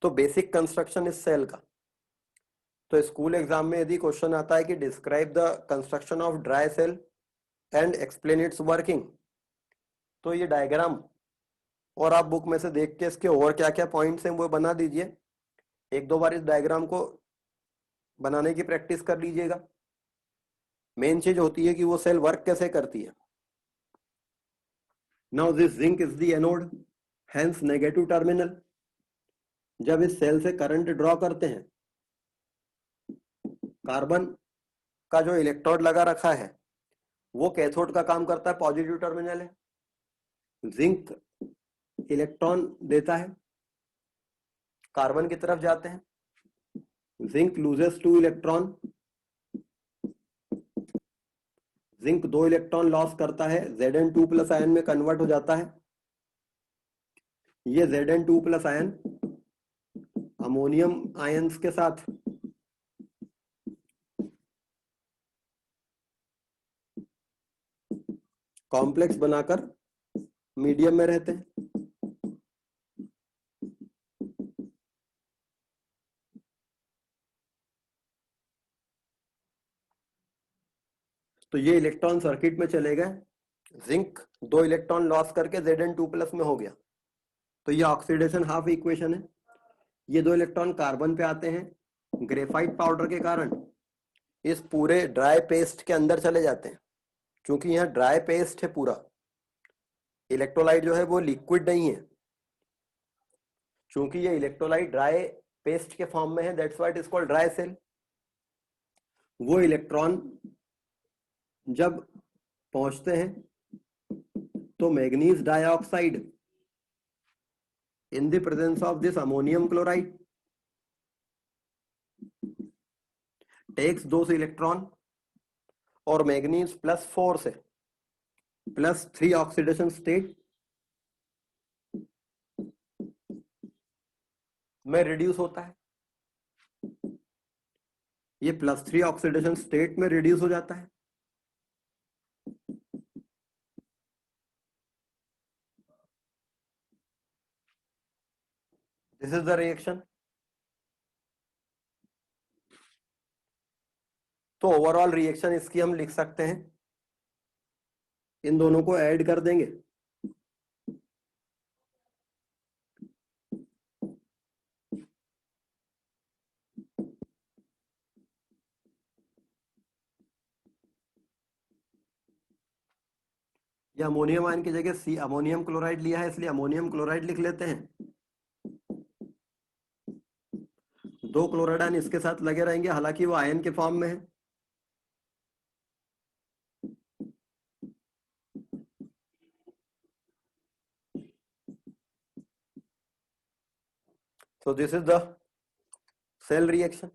तो बेसिक कंस्ट्रक्शन इस सेल का, तो स्कूल एग्जाम में यदि क्वेश्चन आता है कि describe the construction of dry cell and explain its working, तो ये डायग्राम और आप बुक में से देख के इसके और क्या क्या पॉइंट्स हैं वो बना दीजिए। एक दो बार इस डायग्राम को बनाने की प्रैक्टिस कर लीजिएगा। मेन चीज होती है कि वो सेल वर्क कैसे करती है। Now this zinc is the anode, hence negative terminal. जब इस सेल से करंट ड्रॉ करते हैं, कार्बन का जो इलेक्ट्रोड लगा रखा है वो कैथोड का काम करता है, पॉजिटिव टर्मिनल है। जिंक इलेक्ट्रॉन देता है, कार्बन की तरफ जाते हैं। Zinc loses 2 electron, zinc 2 electron loss करता है, Zn2 प्लस आयन में कन्वर्ट हो जाता है। ये Zn2 plus ion ammonium ions के साथ कॉम्प्लेक्स बनाकर मीडियम में रहते हैं। तो ये इलेक्ट्रॉन सर्किट में चले गए, जिंक 2 इलेक्ट्रॉन लॉस करके Zn2 प्लस में हो गया। तो ये ऑक्सीडेशन हाफ इक्वेशन है। ये 2 इलेक्ट्रॉन कार्बन पे आते हैं, ग्रेफाइट पाउडर के कारण इस पूरे ड्राई पेस्ट के अंदर चले जाते हैं। क्योंकि यहाँ ड्राई पेस्ट है पूरा, इलेक्ट्रोलाइट जो है वो लिक्विड नहीं है। क्योंकि ये इलेक्ट्रोलाइट ड्राई पेस्ट के फॉर्म में है, that's why it is called dry cell. वो इलेक्ट्रॉन जब पहुंचते हैं तो manganese dioxide in the presence of this ammonium chloride takes those electron और मैग्नीज +4 से +3 ऑक्सीडेशन स्टेट में रिड्यूस होता है। ये +3 ऑक्सीडेशन स्टेट में रिड्यूस हो जाता है। This is the reaction. तो ओवरऑल रिएक्शन इसकी हम लिख सकते हैं, इन दोनों को ऐड कर देंगे या अमोनियम आयन की जगह सी अमोनियम क्लोराइड लिया है इसलिए अमोनियम क्लोराइड लिख लेते हैं। 2 क्लोराइड आयन इसके साथ लगे रहेंगे, हालांकि वो आयन के फॉर्म में है। So this is the cell reaction.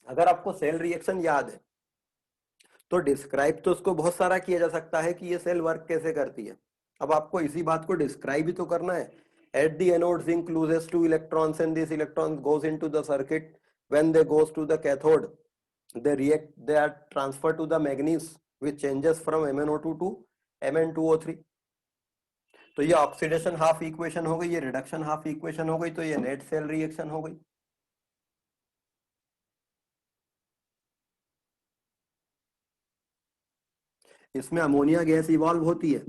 अगर आपको सेल रिएक्शन याद है तो डिस्क्राइब तो उसको बहुत सारा किया जा सकता है कि ये सेल वर्क कैसे करती है। अब आपको इसी बात को डिस्क्राइब भी तो करना है। At the anode, zinc loses 2 electrons and these electrons goes into the circuit. When they goes to the cathode, they react, they are transferred to the manganese, which changes from MnO2 to Mn2O3. तो ये oxidation half equation हो गई, ये reduction half equation हो गई, तो ये net cell reaction हो गई। इसमें अमोनिया गैस इवॉल्व होती है।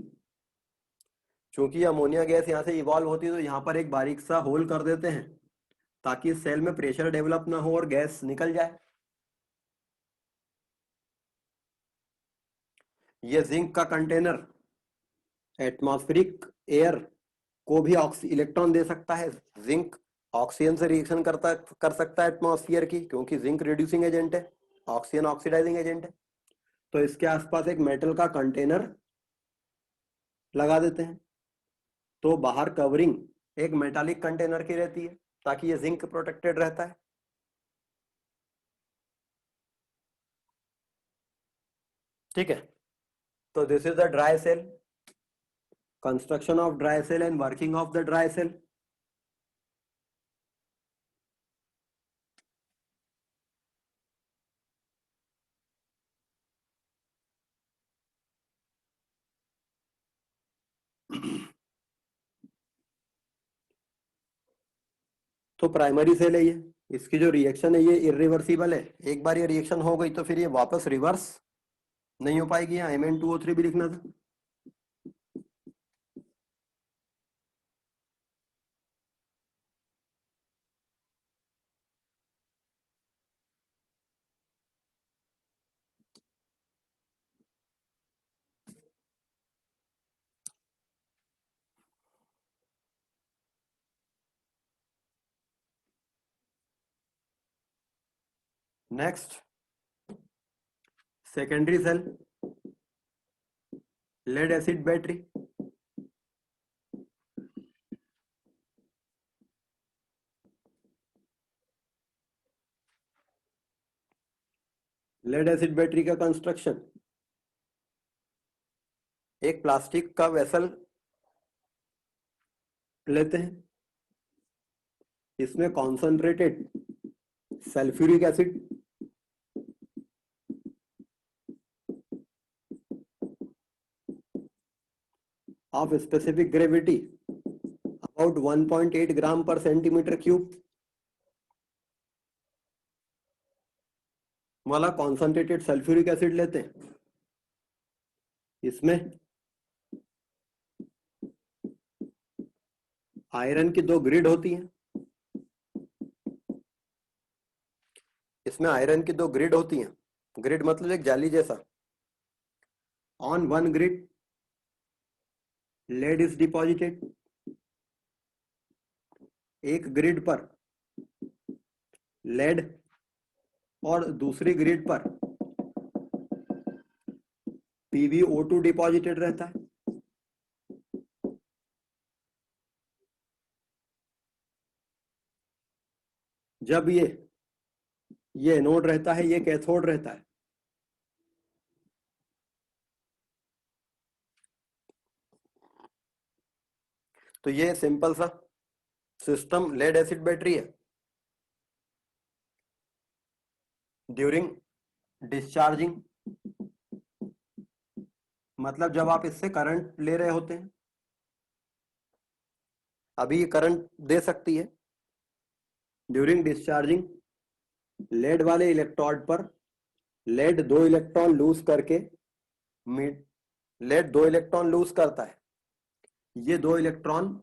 चूंकि अमोनिया गैस यहां से इवॉल्व होती है तो यहां पर एक बारीक सा होल कर देते हैं ताकि सेल में प्रेशर डेवलप ना हो और गैस निकल जाए। ये जिंक का कंटेनर एटमॉस्फेरिक एयर को भी इलेक्ट्रॉन दे सकता है। जिंक ऑक्सीजन से रिएक्शन कर सकता है एटमॉस्फेयर की, क्योंकि जिंक रिड्यूसिंग एजेंट है, ऑक्सीजन ऑक्सीडाइजिंग एजेंट है। तो इसके आसपास एक मेटल का कंटेनर लगा देते हैं, तो बाहर कवरिंग एक मेटालिक कंटेनर की रहती है ताकि ये जिंक प्रोटेक्टेड रहता है। ठीक है, तो this is the dry cell, construction of dry cell and working of the dry cell. तो प्राइमरी सेल है ये, इसकी जो रिएक्शन है ये इरिवर्सिबल है। एक बार ये रिएक्शन हो गई तो फिर ये वापस रिवर्स नहीं हो पाएगी। यहाँ Mn2O3 भी लिखना था। Next secondary cell, lead acid battery. Lead acid battery का कंस्ट्रक्शन, एक प्लास्टिक का वेसल लेते हैं, इसमें concentrated sulphuric acid of specific gravity about 1.8 gram पर सेंटीमीटर क्यूब वाला कॉन्सेंट्रेटेड सल्फ्यूरिक एसिड लेते हैं। इसमें आयरन की 2 ग्रिड होती हैं, इसमें आयरन की 2 ग्रिड होती हैं। ग्रिड मतलब एक जाली जैसा। On one grid lead is deposited, एक ग्रिड पर लेड और दूसरी ग्रिड पर PbO2 डिपॉजिटेड रहता है। जब ये एनोड रहता है, ये कैथोड रहता है। तो ये सिंपल सा सिस्टम लेड एसिड बैटरी है। ड्यूरिंग डिस्चार्जिंग, मतलब जब आप इससे करंट ले रहे होते हैं, अभी ये करंट दे सकती है। ड्यूरिंग डिस्चार्जिंग लेड वाले इलेक्ट्रोड पर लेड 2 इलेक्ट्रॉन लूज करके, लेड 2 इलेक्ट्रॉन लूज करता है, ये 2 इलेक्ट्रॉन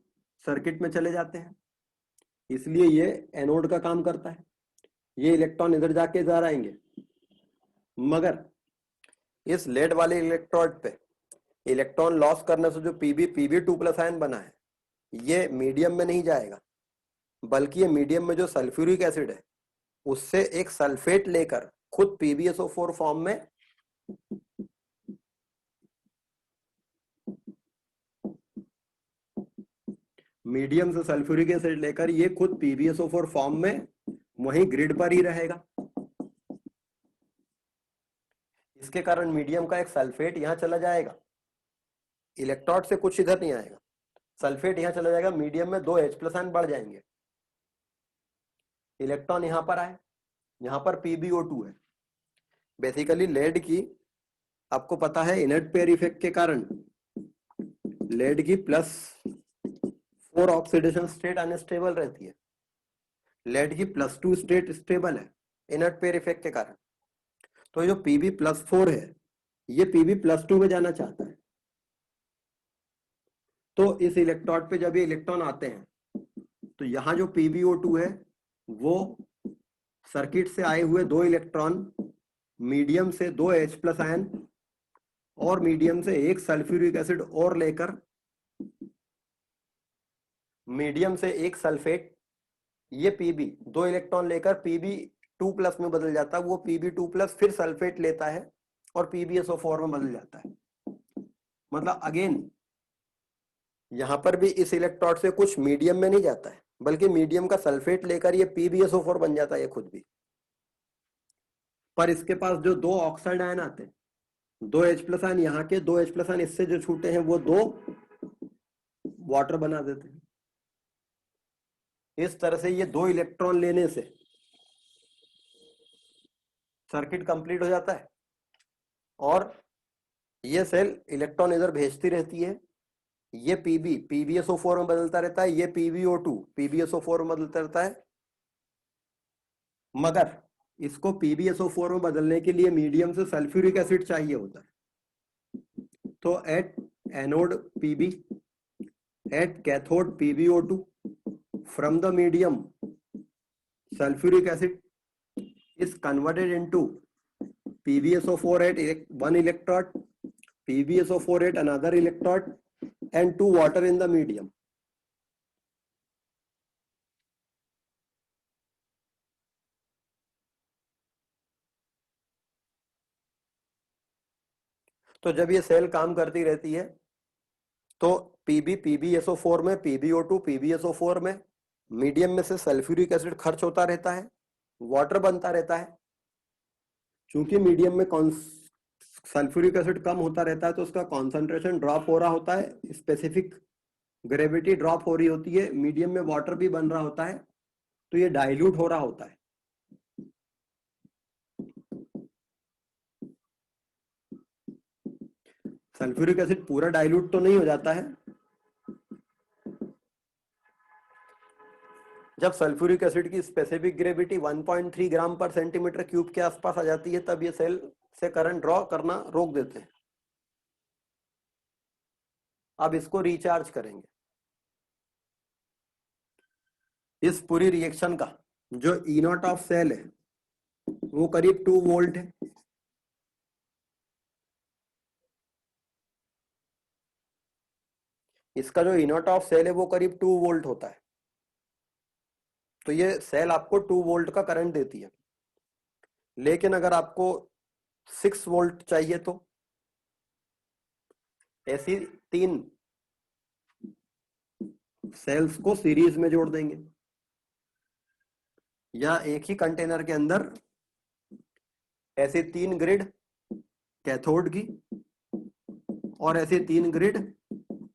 सर्किट में चले जाते हैं, इसलिए ये एनोड का काम करता है। ये इलेक्ट्रॉन इधर जाके इधर आएंगे, मगर इस लेड वाले इलेक्ट्रोड पे इलेक्ट्रॉन लॉस करने से जो Pb2+ आयन बना है, ये मीडियम में नहीं जाएगा, बल्कि ये मीडियम में जो सल्फ्यूरिक एसिड है उससे एक सल्फेट लेकर खुद PbSO4 फॉर्म में मीडियम से सल्फ्यूरिक एसिड लेकर ये खुद PbSO4 फॉर्म में वहीं ग्रिड पर ही रहेगा। इसके कारण मीडियम का एक सल्फेट यहां चला जाएगा, इलेक्ट्रोड से कुछ इधर नहीं आएगा, सल्फेट यहां चला जाएगा, मीडियम में 2 H+ आयन बढ़ जाएंगे, इलेक्ट्रॉन यहां पर आए, यहां पर PbO2 है। बेसिकली लेड की, आपको पता है, इनर्ट पेयर इफेक्ट के कारण लेड की +4 ऑक्सीडेशन स्टेट अनस्टेबल रहती है, लेड की +2 स्टेट स्टेबल है इनर्ट पेयर इफेक्ट के कारण। तो जो Pb+4 है, ये Pb+2 में जाना चाहता है। तो इस इलेक्ट्रोड पे जब ये इलेक्ट्रॉन आते हैं, तो यहां जो PbO2 है वो सर्किट से आए हुए 2 इलेक्ट्रॉन मीडियम से 2 H+ आयन और मीडियम से एक सल्फ्यूरिक एसिड और लेकर, मीडियम से एक सल्फेट, ये Pb 2 इलेक्ट्रॉन लेकर Pb2+ में बदल जाता है, वो Pb2+ फिर सल्फेट लेता है और PbSO4 में बदल जाता है। मतलब अगेन यहां पर भी इस इलेक्ट्रोड से कुछ मीडियम में नहीं जाता है, बल्कि मीडियम का सल्फेट लेकर ये PbSO4 बन जाता है ये खुद भी। पर इसके पास जो 2 ऑक्साइड आयन आते हैं, 2 H+ आयन यहाँ के, 2 H+ आयन इससे जो छूटे हैं वो 2 वाटर बना देते हैं। इस तरह से ये 2 इलेक्ट्रॉन लेने से सर्किट कंप्लीट हो जाता है और ये सेल इलेक्ट्रॉन इधर भेजती रहती है, ये PbSO4 में बदलता रहता है, ये PbO2 PbSO4 में बदलता रहता है। मगर इसको PbSO4 में बदलने के लिए मीडियम से सल्फ्यूरिक एसिड चाहिए होता है। तो at anode Pb, at cathode PbO2, from the medium sulfuric acid is converted into PbSO4 at one electrode, PbSO4 at another electrode, and 2 water in the medium. तो जब ये सेल काम करती रहती है तो PbSO4 में, PbO2 PbSO4 में, मीडियम में से सल्फ्यूरिक एसिड खर्च होता रहता है, वाटर बनता रहता है। चूंकि मीडियम में सल्फ्यूरिक एसिड कम होता रहता है तो उसका कॉन्सेंट्रेशन ड्रॉप हो रहा होता है, स्पेसिफिक ग्रेविटी ड्रॉप हो रही होती है, मीडियम में वाटर भी बन रहा होता है, तो ये डाइल्यूट हो रहा होता है। सल्फ्यूरिक एसिड पूरा डाइल्यूट तो नहीं हो जाता है। जब सल्फ्यूरिक एसिड की स्पेसिफिक ग्रेविटी 1.3 ग्राम पर सेंटीमीटर क्यूब के आसपास आ जाती है, तब ये सेल से करंट ड्रॉ करना रोक देते हैं। अब इसको रिचार्ज करेंगे। इस पूरी रिएक्शन का जो E0 ऑफ सेल है वो करीब 2 वोल्ट है। इसका जो E0 ऑफ सेल है वो करीब 2 वोल्ट होता है। तो ये सेल आपको 2 वोल्ट का करंट देती है। लेकिन अगर आपको 6 वोल्ट चाहिए तो ऐसी 3 सेल्स को सीरीज में जोड़ देंगे, या एक ही कंटेनर के अंदर ऐसे 3 ग्रिड कैथोड की और ऐसे 3 ग्रिड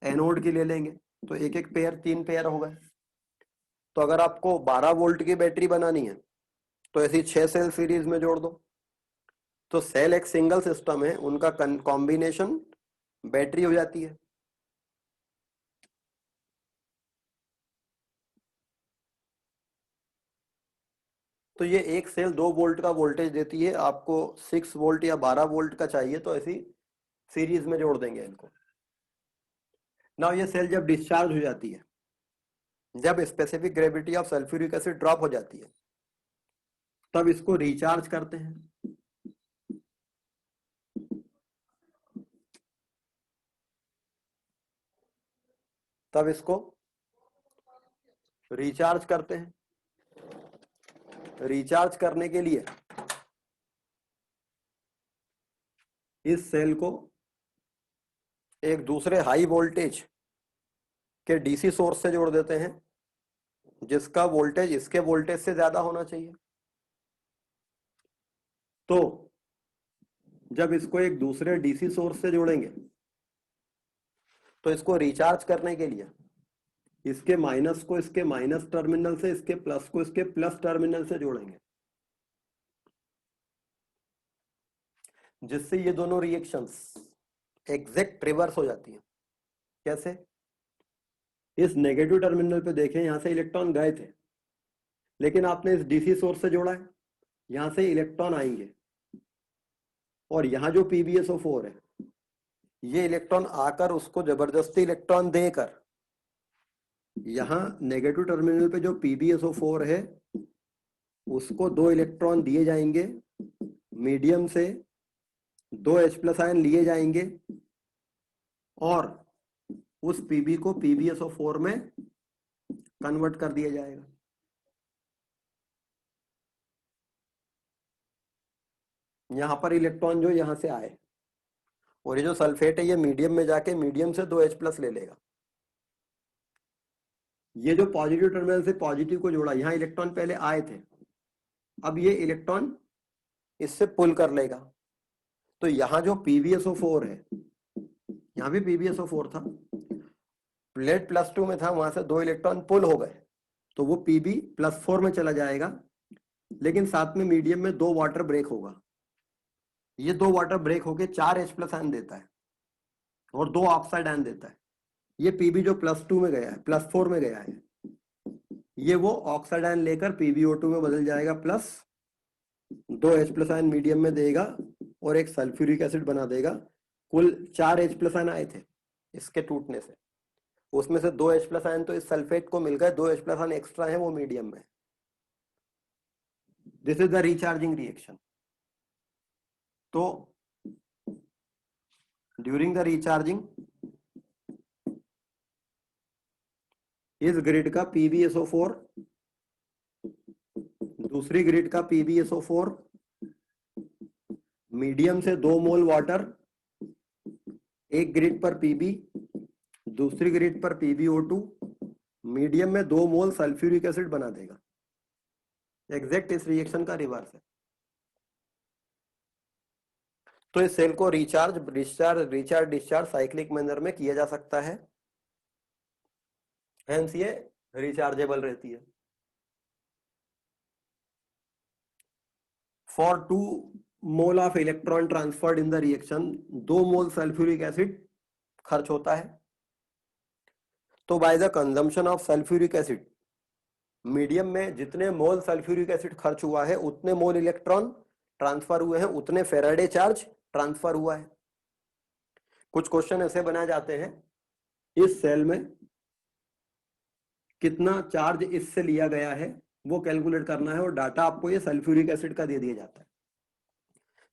एनोड की ले लेंगे, तो एक एक पेयर 3 पेयर हो गए। तो अगर आपको 12 वोल्ट की बैटरी बनानी है तो ऐसी 6 सेल सीरीज में जोड़ दो। तो सेल एक सिंगल सिस्टम है, उनका कॉम्बिनेशन बैटरी हो जाती है। तो ये एक सेल 2 वोल्ट का वोल्टेज देती है, आपको 6 वोल्ट या 12 वोल्ट का चाहिए तो ऐसी सीरीज में जोड़ देंगे इनको। नाउ ये सेल जब डिस्चार्ज हो जाती है, जब specific gravity of sulphuric acid drop हो जाती है, तब इसको रिचार्ज करते हैं। तब इसको रिचार्ज करते हैं। रिचार्ज करने के लिए इस सेल को एक दूसरे हाई वोल्टेज के डीसी सोर्स से जोड़ देते हैं, जिसका वोल्टेज इसके वोल्टेज से ज्यादा होना चाहिए। तो जब इसको एक दूसरे डीसी सोर्स से जोड़ेंगे तो इसको रिचार्ज करने के लिए इसके माइनस को इसके माइनस टर्मिनल से, इसके प्लस को इसके प्लस टर्मिनल से जोड़ेंगे, जिससे ये दोनों रिएक्शंस एग्जैक्ट रिवर्स हो जाती हैं। कैसे? इस नेगेटिव टर्मिनल पे देखें, यहां से इलेक्ट्रॉन गए थे, लेकिन आपने इस डीसी सोर्स से जोड़ा है, यहां से इलेक्ट्रॉन आएंगे और यहां जो PbSO4 है, ये इलेक्ट्रॉन आकर उसको जबरदस्ती इलेक्ट्रॉन देकर यहां नेगेटिव टर्मिनल पे जो PbSO4 है उसको 2 इलेक्ट्रॉन दिए जाएंगे, मीडियम से 2 H+ आयन लिए जाएंगे और उस Pb को PbSO4 में कन्वर्ट कर दिया जाएगा। यहां पर इलेक्ट्रॉन जो यहां से आए और ये जो सल्फेट है ये मीडियम में जाके मीडियम से 2 H+ ले लेगा। ये जो पॉजिटिव टर्मिनल से पॉजिटिव को जोड़ा, यहां इलेक्ट्रॉन पहले आए थे, अब ये इलेक्ट्रॉन इससे पुल कर लेगा। तो यहां जो PbSO4 है, यहां भी PbSO4 था, प्लेट +2 में था, वहां से 2 इलेक्ट्रॉन पुल हो गए, तो वो Pb+4 में चला जाएगा, लेकिन साथ में मीडियम में 2 वाटर ब्रेक होगा। ये 2 वाटर ब्रेक होके 4 H+ आयन देता है और 2 ऑक्साइड आयन देता है। ये Pb जो +2 में गया है, +4 में गया है, ये वो ऑक्साइड आयन लेकर PbO2 में बदल जाएगा, प्लस 2 H+ आयन मीडियम में देगा और एक सल्फ्यूरिक एसिड बना देगा। कुल 4 H+ आयन आए थे इसके टूटने से, उसमें से 2 H+ आयन तो इस सल्फेट को मिल गए, 2 H+ आयन एक्स्ट्रा है वो मीडियम में। This is the recharging reaction. तो ड्यूरिंग द रिचार्जिंग इस ग्रिड का PbSO4, दूसरी ग्रिड का PbSO4, मीडियम से 2 मोल वाटर, एक ग्रिड पर Pb, दूसरी ग्रिड पर PbO2, मीडियम में 2 मोल सल्फ्यूरिक एसिड बना देगा। एग्जैक्ट इस रिएक्शन का रिवर्स है। तो इस सेल को रिचार्ज डिस्चार्ज साइक्लिक मैनर में किया जा सकता है, हेंस ये रिचार्जेबल रहती है। For 2 mole of electron transferred in the reaction, 2 mole sulphuric acid खर्च होता है। तो by the consumption of sulphuric acid, medium में जितने मोल सल्फ्यूरिक एसिड खर्च हुआ है उतने मोल इलेक्ट्रॉन ट्रांसफर हुए हैं, उतने फेराडे चार्ज ट्रांसफर हुआ है। कुछ क्वेश्चन ऐसे बनाए जाते हैं, इस सेल में कितना चार्ज इससे लिया गया है वो कैलकुलेट करना है, और डाटा आपको ये सल्फ्यूरिक एसिड का दे दिया जाता है।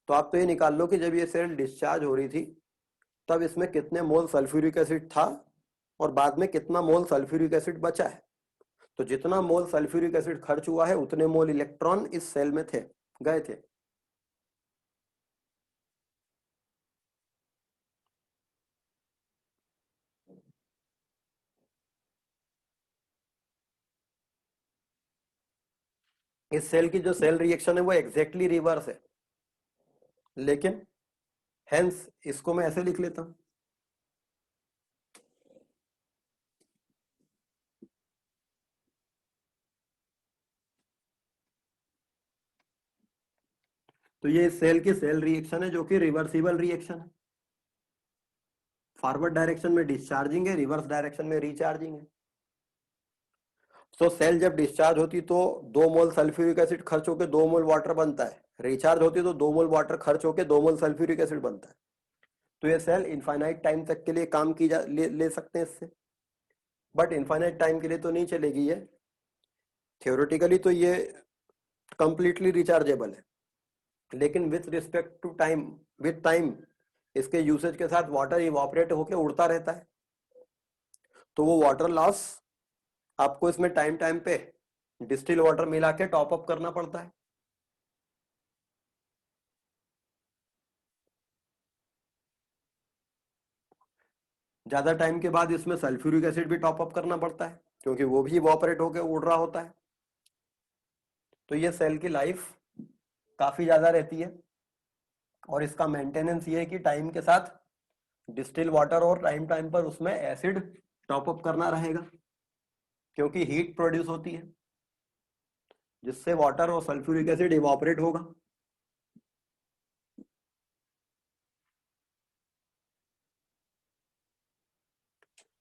तो आप तो ये निकाल लो कि जब ये सेल डिस्चार्ज हो रही थी तब इसमें कितने मोल सल्फ्यूरिक एसिड था और बाद में कितना मोल सल्फ्यूरिक एसिड बचा है। तो जितना मोल सल्फ्यूरिक एसिड खर्च हुआ है उतने मोल इलेक्ट्रॉन इस सेल में थे, गए थे। इस सेल की जो सेल रिएक्शन है वो एग्जैक्टली रिवर्स है, लेकिन हेंस इसको मैं ऐसे लिख लेता हूं, तो ये सेल की सेल रिएक्शन है जो कि रिवर्सिबल रिएक्शन है। फॉरवर्ड डायरेक्शन में डिस्चार्जिंग है, रिवर्स डायरेक्शन में रिचार्जिंग है। तो सेल जब डिस्चार्ज होती तो 2 मोल सल्फ्यूरिक एसिड खर्च होकर 2 मोल वाटर बनता है, रिचार्ज होती तो 2 मोल वाटर खर्च होकर 2 मोल सल्फ्यूरिक एसिड बनता है। तो ये सेल इनफाइनाइट टाइम तक के लिए काम की ले सकते हैं इससे, बट इनफाइनाइट टाइम के लिए तो नहीं चलेगी ये। थियोरेटिकली तो ये कंप्लीटली रिचार्जेबल है, लेकिन with respect to time, with time इसके यूसेज के साथ वाटर इवापोरेट होकर उड़ता रहता है, तो वो वाटर लॉस आपको इसमें टाइम टाइम पे डिस्टिल वाटर मिला के टॉप अप करना पड़ता है। ज्यादा टाइम के बाद इसमें सल्फ्यूरिक एसिड भी टॉप अप करना पड़ता है, क्योंकि वो भी इवापोरेट होकर उड़ रहा होता है। तो ये सेल की लाइफ काफी ज्यादा रहती है, और इसका मेंटेनेंस ये है कि टाइम के साथ डिस्टिल वाटर और टाइम टाइम पर उसमें एसिड टॉप अप करना रहेगा, क्योंकि हीट प्रोड्यूस होती है जिससे वाटर और सल्फ्यूरिक एसिड इवापोरेट होगा।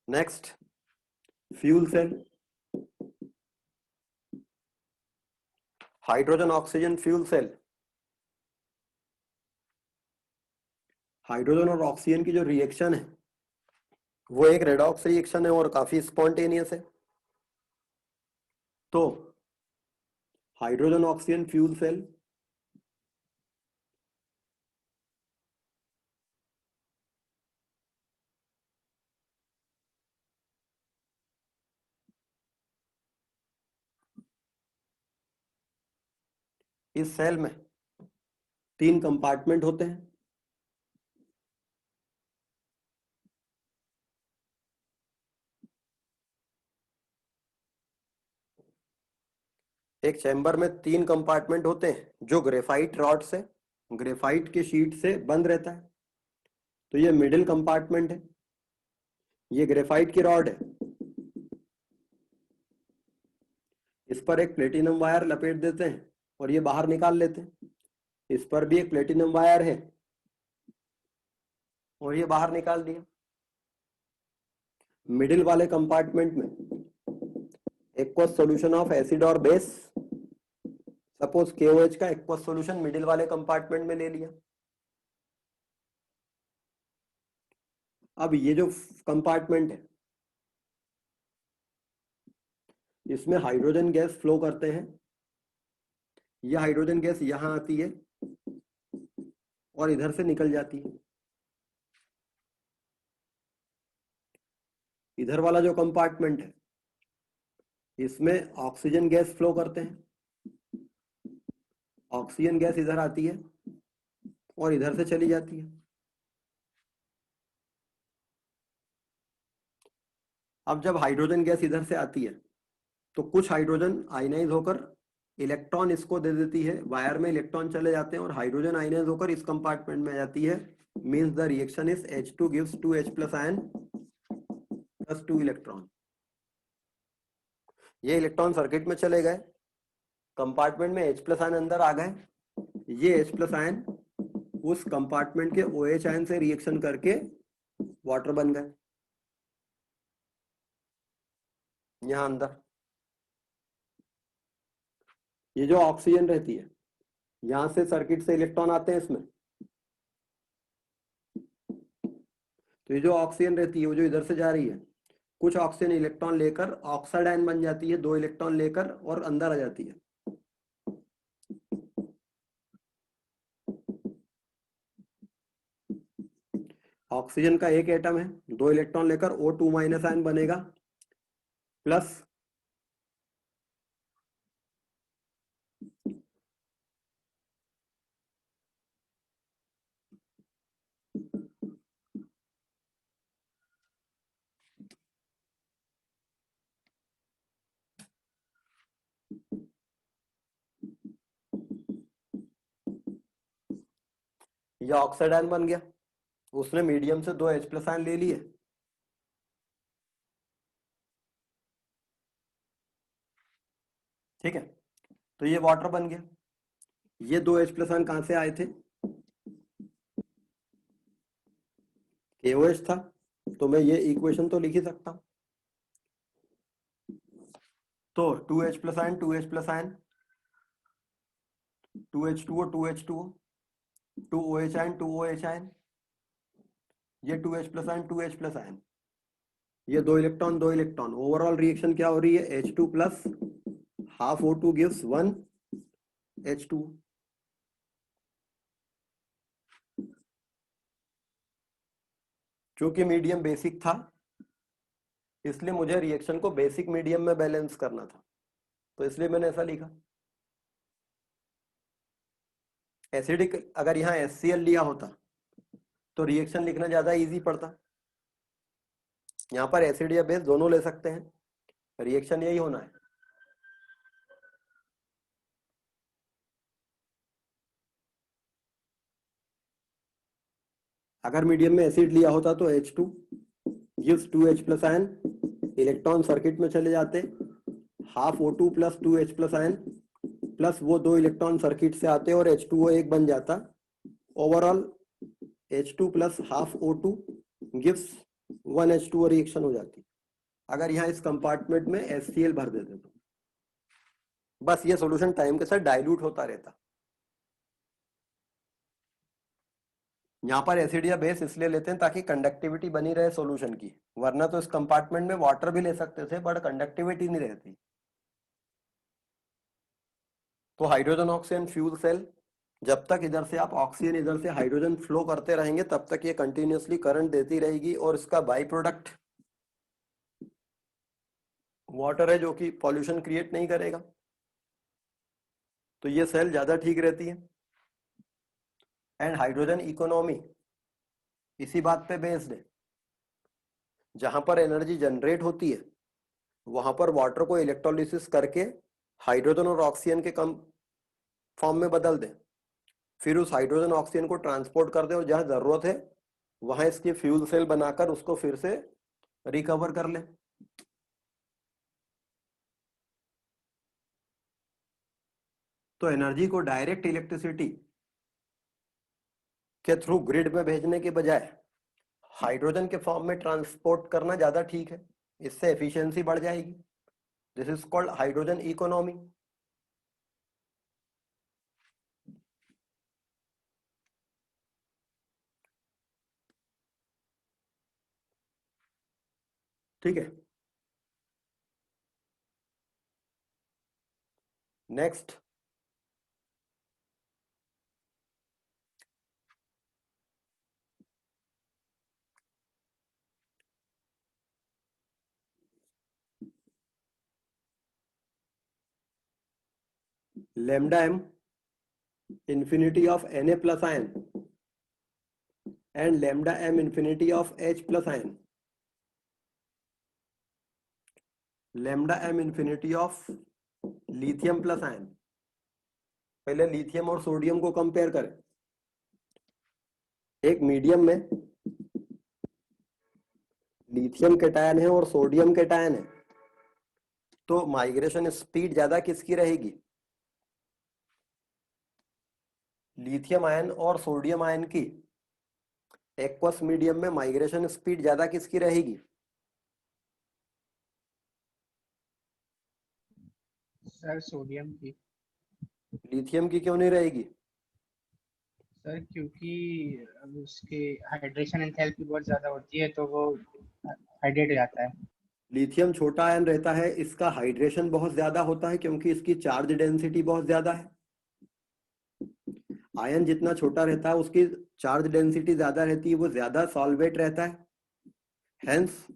Next, fuel cell. Hydrogen oxygen fuel cell. Hydrogen और ऑक्सीजन की जो रिएक्शन है वो एक रेडॉक्स रिएक्शन है और काफी स्पॉन्टेनियस है। तो हाइड्रोजन ऑक्सीजन फ्यूल सेल इस सेल में 3 कंपार्टमेंट होते हैं। एक चैम्बर में 3 कंपार्टमेंट होते हैं जो ग्रेफाइट रॉड से, ग्रेफाइट के शीट से बंद रहता है। तो ये मिडिल कंपार्टमेंट है, ये ग्रेफाइट की रॉड है, इस पर एक प्लेटिनम वायर लपेट देते हैं और ये बाहर निकाल लेते हैं। इस पर भी एक प्लेटिनम वायर है और ये बाहर निकाल दिया। मिडिल वाले कंपार्टमेंट में एक्वस सॉल्यूशन ऑफ एसिड और बेस, सपोज KOH का एक्वस सॉल्यूशन मिडिल वाले कंपार्टमेंट में ले लिया। अब ये जो कंपार्टमेंट है इसमें हाइड्रोजन गैस फ्लो करते हैं। ये हाइड्रोजन गैस यहां आती है और इधर से निकल जाती है। इधर वाला जो कंपार्टमेंट है इसमें ऑक्सीजन गैस फ्लो करते हैं। ऑक्सीजन गैस इधर आती है और इधर से चली जाती है। अब जब हाइड्रोजन गैस इधर से आती है तो कुछ हाइड्रोजन आयनाइज होकर इलेक्ट्रॉन इसको दे देती है, वायर में इलेक्ट्रॉन चले जाते हैं और हाइड्रोजन आयनाइज होकर इस कंपार्टमेंट में आ जाती है। Means the reaction is H2 gives 2H+ ion plus 2 electron. ये इलेक्ट्रॉन सर्किट में चले गए, कंपार्टमेंट में H+ आयन अंदर आ गए। ये H+ आयन उस कंपार्टमेंट के OH आयन से रिएक्शन करके वाटर बन गए यहां अंदर। ये जो ऑक्सीजन रहती है यहां से सर्किट से इलेक्ट्रॉन आते हैं इसमें, तो ये जो ऑक्सीजन रहती है वो जो इधर से जा रही है, कुछ ऑक्सीजन इलेक्ट्रॉन लेकर ऑक्साइड आयन बन जाती है, 2 इलेक्ट्रॉन लेकर और अंदर आ जाती है। ऑक्सीजन का एक एटम है, 2 इलेक्ट्रॉन लेकर O2- आयन बनेगा प्लस ये ऑक्साइड आयन बन गया, उसने मीडियम से 2 H+ आयन ले लिए, ठीक है, तो ये वाटर बन गया। ये 2 H+ आयन कहां से आए थे? KOH था, तो मैं ये इक्वेशन तो लिख ही सकता हूं। तो 2H+ ion 2H+ ion 2H2O 2H2O 2OH ion 2OH ion, ये 2H+ आयन 2H+ आयन, ये 2 इलेक्ट्रॉन 2 इलेक्ट्रॉन, ओवरऑल रिएक्शन क्या हो रही है? H2 plus half O2 gives 1 H2। क्योंकि मीडियम बेसिक था, इसलिए मुझे रिएक्शन को बेसिक मीडियम में बैलेंस करना था, तो इसलिए मैंने ऐसा लिखा। एसिडिक अगर यहाँ HCl लिया होता तो रिएक्शन लिखना ज्यादा इजी पड़ता। यहाँ पर एसिड या बेस दोनों ले सकते हैं, रिएक्शन यही होना है। अगर मीडियम में एसिड लिया होता तो H2 gives 2H+ ion, electron circuit में चले जाते, half O2 plus 2H+ ion plus वो 2 इलेक्ट्रॉन सर्किट से आते और H2O एक बन जाता। Overall H2 plus half O2 gives 1 H2O reaction हो जाती। अगर यहाँ इस कंपार्टमेंट में HCl भर देते तो बस ये सॉल्यूशन टाइम के साथ डाइल्यूट होता रहता। यहाँ पर एसिड या बेस इसलिए लेते हैं ताकि कंडक्टिविटी बनी रहे सॉल्यूशन की, वरना तो इस कंपार्टमेंट में वाटर भी ले सकते थे बट कंडक्टिविटी नहीं रहती। तो हाइड्रोजन ऑक्सीजन फ्यूल सेल, जब तक इधर से आप ऑक्सीजन इधर से हाइड्रोजन फ्लो करते रहेंगे तब तक ये कंटिन्यूअसली करंट देती रहेगी, और इसका बाई प्रोडक्ट वाटर है जो कि पॉल्यूशन क्रिएट नहीं करेगा, तो ये सेल ज्यादा ठीक रहती है। एंड हाइड्रोजन इकोनॉमी इसी बात पे बेस्ड है, जहां पर एनर्जी जनरेट होती है वहां पर वाटर को इलेक्ट्रोलिसिस करके हाइड्रोजन और ऑक्सीजन के कम फॉर्म में बदल दें, फिर उस हाइड्रोजन ऑक्सीजन को ट्रांसपोर्ट कर दें और जहां जरूरत है वहां इसकी फ्यूल सेल बनाकर उसको फिर से रिकवर कर ले। तो एनर्जी को डायरेक्ट इलेक्ट्रिसिटी के थ्रू ग्रिड में भेजने के बजाय हाइड्रोजन के फॉर्म में ट्रांसपोर्ट करना ज्यादा ठीक है, इससे एफिशिएंसी बढ़ जाएगी। This is called hydrogen economy. ठीक है, next lambda m infinity of Na plus ion and lambda m infinity of H plus ion, lambda m infinity of lithium plus ion। पहले लिथियम और सोडियम को compare करें। एक medium में lithium cation है और सोडियम कैटायन है, तो माइग्रेशन स्पीड ज्यादा किसकी रहेगी? लिथियम आयन और सोडियम आयन की एक्वस मीडियम में माइग्रेशन स्पीड ज्यादा किसकी रहेगी? सर सोडियम की। लिथियम की क्यों नहीं रहेगी? सर क्योंकि अब उसके हाइड्रेशन एंथैल्पी बहुत ज्यादा होती है तो वो हाइड्रेट जाता है। लिथियम छोटा आयन रहता है, इसका हाइड्रेशन बहुत ज्यादा होता है क्योंकि इसकी चार्ज डेंसिटी बहुत ज्यादा है। आयन जितना छोटा रहता है उसकी चार्ज डेंसिटी ज्यादा रहती है, वो ज्यादा सॉल्वेट रहता है, हेंस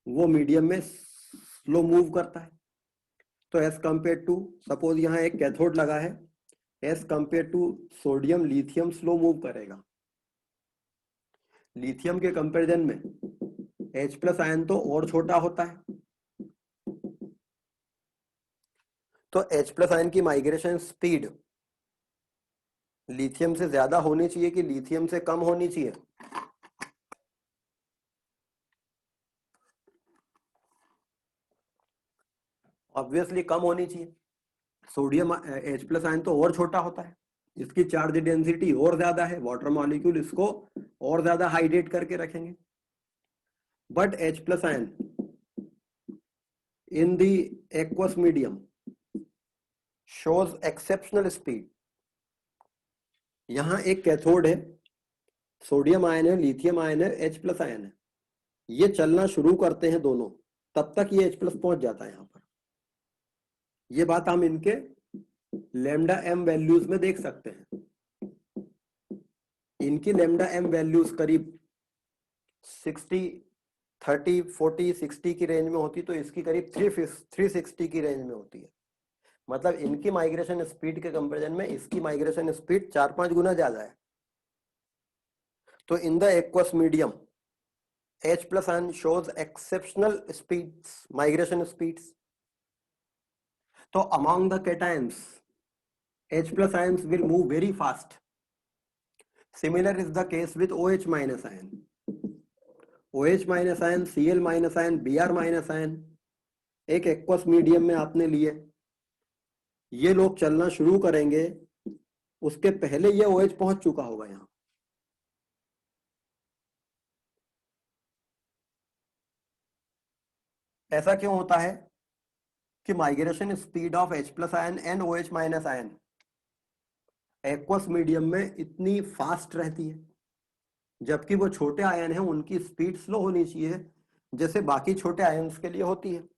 वो मीडियम में स्लो मूव करता है। तो एज कंपेयर टू, सपोज यहाँ एक कैथोड लगा है, as compare to sodium lithium slow move करेगा। लिथियम के कंपैरिजन में H+ आयन तो और छोटा होता है, तो H+ आयन की माइग्रेशन स्पीड लिथियम से ज्यादा होनी चाहिए कि लिथियम से कम होनी चाहिए? ऑब्वियसली कम होनी चाहिए। सोडियम H+ आयन तो और छोटा होता है, इसकी चार्ज डेंसिटी और ज्यादा है, वाटर मॉलिक्यूल इसको और ज्यादा हाइड्रेट करके रखेंगे। But H+ ion in the aqueous medium shows exceptional speed. यहां एक कैथोड है, सोडियम आयन है, लिथियम आयन है, H+ आयन है, ये चलना शुरू करते हैं दोनों, तब तक ये H+ पहुंच जाता है यहां पर। ये बात हम इनके लैम्डा एम वैल्यूज में देख सकते हैं। इनकी लैम्डा एम वैल्यूज करीब 60, 30, 40, 60 की रेंज में होती, तो इसकी करीब 360 की रेंज में होती है। मतलब इनकी माइग्रेशन स्पीड के कंपैरिजन में इसकी माइग्रेशन स्पीड 4-5 गुना ज्यादा है। तो in the aqueous medium H+ ion shows exceptional speeds, migration speeds. So among the cations, H+ ions will move very fast. Similar is the case with OH- ion. OH- ion, Cl- ion, Br- ion एक aqueous medium में आपने लिए, ये लोग चलना शुरू करेंगे, उसके पहले ये OH पहुंच चुका होगा यहां। ऐसा क्यों होता है कि migration speed of H+ ion and OH- ion aqueous medium में इतनी फास्ट रहती है, जबकि वो छोटे आयन हैं उनकी स्पीड स्लो होनी चाहिए जैसे बाकी छोटे आयन्स के लिए होती है।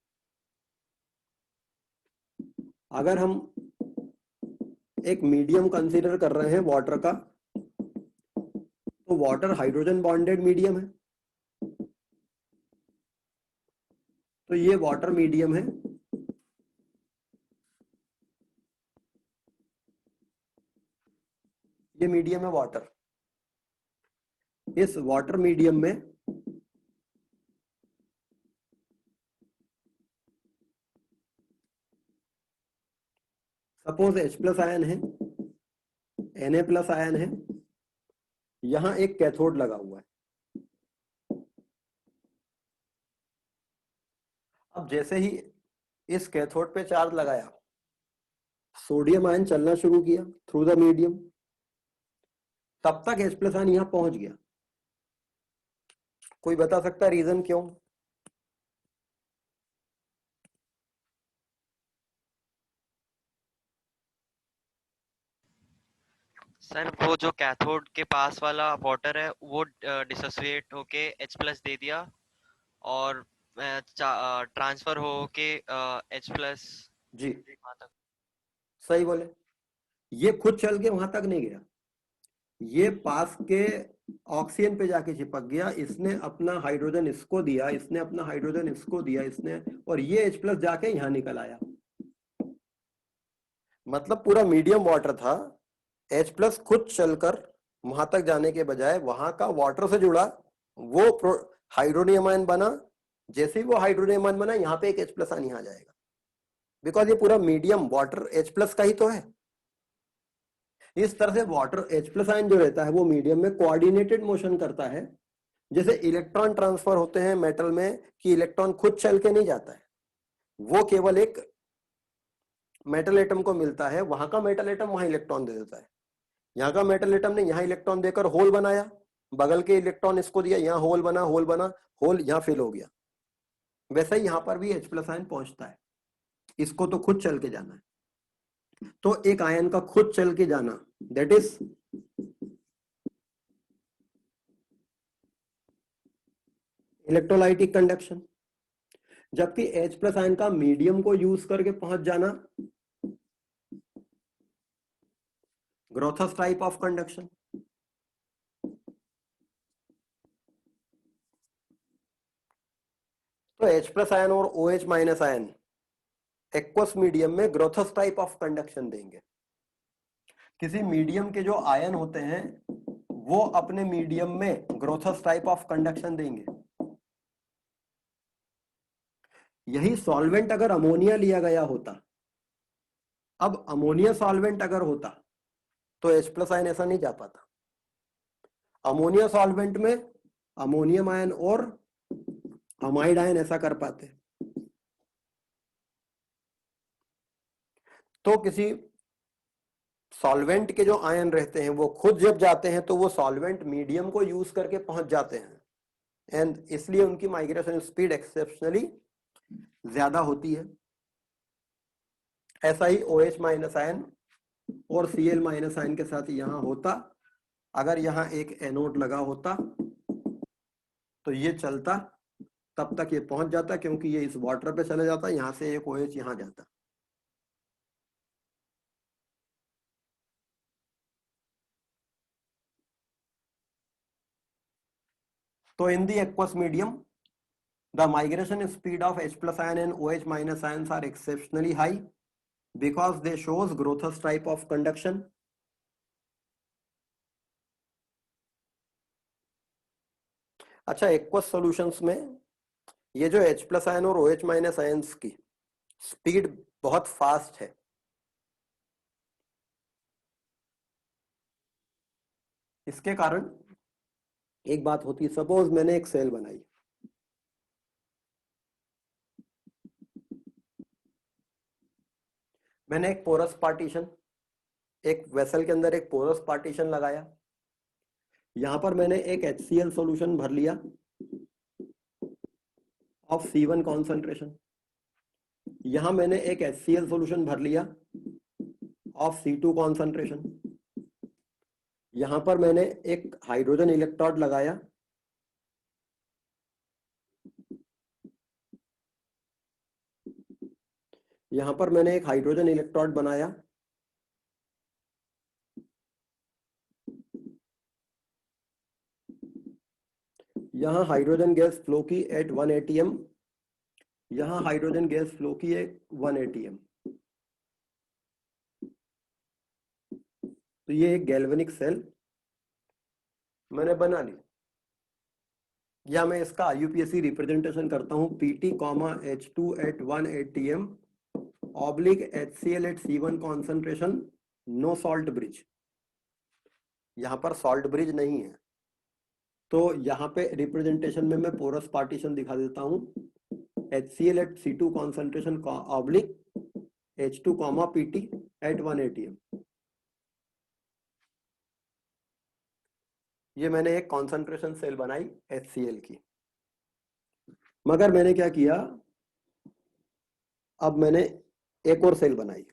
अगर हम एक मीडियम कंसीडर कर रहे हैं वाटर का, तो वाटर हाइड्रोजन बॉन्डेड मीडियम है, तो ये वाटर मीडियम है। ये मीडियम है वाटर। इस वाटर मीडियम में सपोज H+ आयन है, Na+ आयन है, यहां एक कैथोड लगा हुआ है। अब जैसे ही इस कैथोड पे चार्ज लगाया, सोडियम आयन चलना शुरू किया थ्रू द मीडियम, तब तक H+ आयन यहां पहुंच गया। कोई बता सकता है रीजन क्यों? सर वो जो कैथोड के पास वाला वाटर है वो डिसोसिएट होके H+ दे दिया और ट्रांसफर होके H+ जी वहां तक। सही बोले। ये खुद चल के वहां तक नहीं गया, ये पास के ऑक्सीजन पे जाके चिपक गया, इसने अपना हाइड्रोजन इसको दिया, इसने अपना हाइड्रोजन इसको दिया, इसने, और ये H+ जाके यहां निकल आया। मतलब पूरा मीडियम वाटर था, H+ खुद चलकर वहां तक जाने के बजाय वहां का वाटर से जुड़ा वो हाइड्रोनियम आयन बना। जैसे ही वो हाइड्रोनियम आयन बना, यहाँ पे एक H+ आयन यहाँ जाएगा, बिकॉज ये पूरा मीडियम वाटर H+ का ही तो है। इस तरह से वाटर H+ आयन जो रहता है वो मीडियम में कोऑर्डिनेटेड मोशन करता है। जैसे इलेक्ट्रॉन ट्रांसफर होते हैं मेटल में, कि इलेक्ट्रॉन खुद चल के नहीं जाता है, वो केवल एक मेटल एटम को मिलता है, वहां का मेटल एटम वहां इलेक्ट्रॉन दे देता है। यहाँ का मेटल एटम ने यहाँ इलेक्ट्रॉन देकर होल बनाया, बगल के इलेक्ट्रॉन इसको दिया, यहाँ होल बना, होल यहाँ फिल हो गया। वैसे ही यहाँ पर भी H+ आयन पहुंचता है, इसको तो खुद चल के जाना है। तो एक आयन का खुद चल के जाना, दैट इज इलेक्ट्रोलाइटिक कंडक्शन। जबकि H+ आयन का मीडियम को यूज करके पहुंच जाना, ग्रोथस टाइप ऑफ कंडक्शन। तो H+ आयन और OH- आयन एक्वस मीडियम में ग्रोथस टाइप ऑफ कंडक्शन देंगे। किसी मीडियम के जो आयन होते हैं वो अपने मीडियम में ग्रोथस टाइप ऑफ कंडक्शन देंगे। यही सॉल्वेंट अगर अमोनिया लिया गया होता, अब अमोनिया सॉल्वेंट अगर होता तो H+ आयन ऐसा नहीं जा पाता। अमोनिया सॉल्वेंट में अमोनियम आयन और अमाइड आयन ऐसा कर पाते। तो किसी सॉल्वेंट के जो आयन रहते हैं वो खुद जब जाते हैं तो वो सॉल्वेंट मीडियम को यूज करके पहुंच जाते हैं, एंड इसलिए उनकी माइग्रेशन स्पीड एक्सेप्शनली ज्यादा होती है। ऐसा ही OH- आयन और Cl- आयन के साथ यहां होता। अगर यहां एक एनोड लगा होता तो ये चलता, तब तक ये पहुंच जाता, क्योंकि ये इस वाटर पे चले जाता, यहां से एक OH यहां जाता। तो in the aqueous medium the migration speed of H+ ion and OH- ions are exceptionally high because they shows Groth's type of conduction. अच्छा, एक्वस सॉल्यूशंस में ये जो H+ आयन और OH- आयंस की स्पीड बहुत फास्ट है। इसके कारण एक बात होती है, सपोज मैंने एक सेल बनाई, मैंने एक पोरस पार्टीशन, एक वेसल के अंदर एक पोरस पार्टीशन लगाया, यहां पर मैंने एक HCl सॉल्यूशन भर लिया ऑफ C1 कॉन्सेंट्रेशन, यहां मैंने एक HCl सॉल्यूशन भर लिया ऑफ C2 कॉन्सेंट्रेशन, यहां पर मैंने एक हाइड्रोजन इलेक्ट्रोड लगाया, यहां पर मैंने एक हाइड्रोजन इलेक्ट्रोड बनाया, यहां हाइड्रोजन गैस फ्लो की एट 1 atm, यहां हाइड्रोजन गैस फ्लो की है 1 atm। तो ये एक गैल्वेनिक सेल मैंने बना ली, या मैं इसका IUPAC रिप्रेजेंटेशन करता हूं PT, H2 at 1 atm oblique HCl at C1 concentration, no salt bridge. यहां पर सॉल्ट ब्रिज नहीं है, तो यहां पे रिप्रेजेंटेशन में मैं पोरस पार्टीशन दिखा देता हूं, HCl at C2 concentration oblique H2, PT at 1 atm। ये मैंने एक कॉन्सेंट्रेशन सेल बनाई HCl की, मगर मैंने क्या किया, अब मैंने एक और सेल बनाई,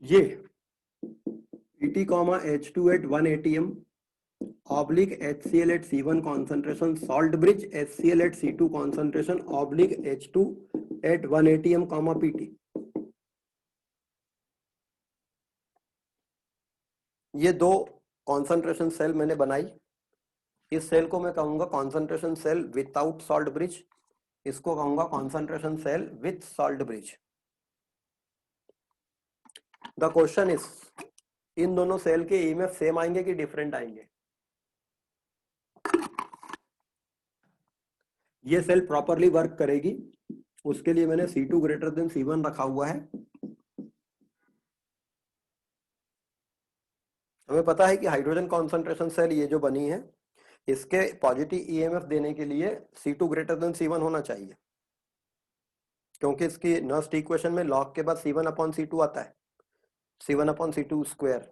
ये PT, H2 at 1 atm oblique HCl at C1 concentration salt bridge HCl at C2 concentration oblique H2 at 1 atm, PT। ये दो कॉन्सेंट्रेशन सेल मैंने बनाई। इस सेल को मैं कहूंगा concentration cell without salt bridge, इसको कहूंगा concentration cell with salt bridge. The question is, इन दोनों सेल के EMF सेम आएंगे कि डिफरेंट आएंगे? ये सेल प्रॉपरली वर्क करेगी, उसके लिए मैंने C2 ग्रेटर देन C1 रखा हुआ है। हमें पता है कि हाइड्रोजन कॉन्सेंट्रेशन सेल ये जो बनी है, इसके पॉजिटिव EMF देने के लिए C2 ग्रेटर देन C1 होना चाहिए, क्योंकि इसकी नर्स्ट इक्वेशन में लॉग के बाद C1/C2 आता है, C1/C2 square.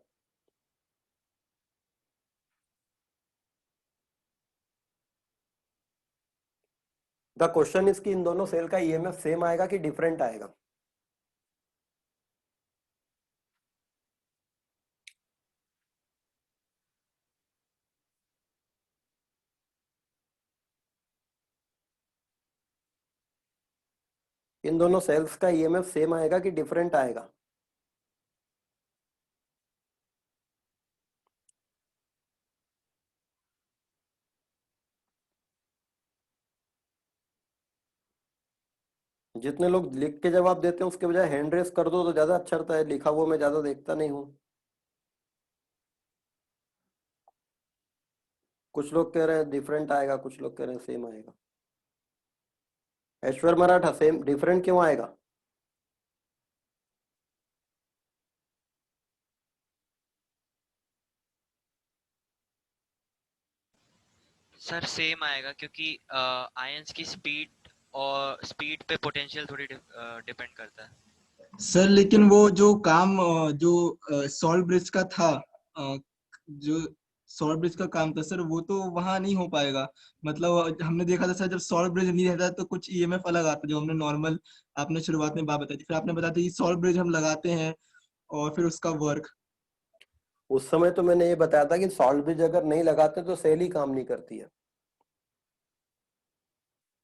The question is कि इन दोनों सेल का EMF सेम आएगा कि डिफरेंट आएगा? इन दोनों सेल्स का ईएमएफ सेम आएगा कि डिफरेंट आएगा? जितने लोग लिख के जवाब देते हैं उसके बजाय हैंड रेस कर दो तो ज्यादा अच्छा रहता है, लिखा हुआ मैं ज्यादा देखता नहीं हूँ। कुछ लोग कह रहे हैं डिफरेंट आएगा, कुछ लोग कह रहे हैं सेम आएगा। ऐश्वर मराठा, सेम डिफरेंट क्यों आएगा? सर सेम आएगा क्योंकि आयंस की स्पीड और स्पीड पे पोटेंशियल थोड़ी डिपेंड करता है। सर लेकिन वो जो काम जो सॉल्ट ब्रिज का था, जो सॉल्ट ब्रिज का काम था सर, वो तो वहां नहीं हो पाएगा। मतलब हमने देखा था सर, जब सॉल्ट ब्रिज नहीं रहता तो कुछ ईएमएफ अलग आता है, जो हमने नॉर्मल, आपने शुरुआत में बात बताई थी, फिर आपने बताया था कि सॉल्ट ब्रिज हम लगाते हैं और फिर उसका वर्क। उस समय तो मैंने ये बताया था कि सॉल्ट ब्रिज अगर नहीं लगाते तो सेल ही काम नहीं करती है,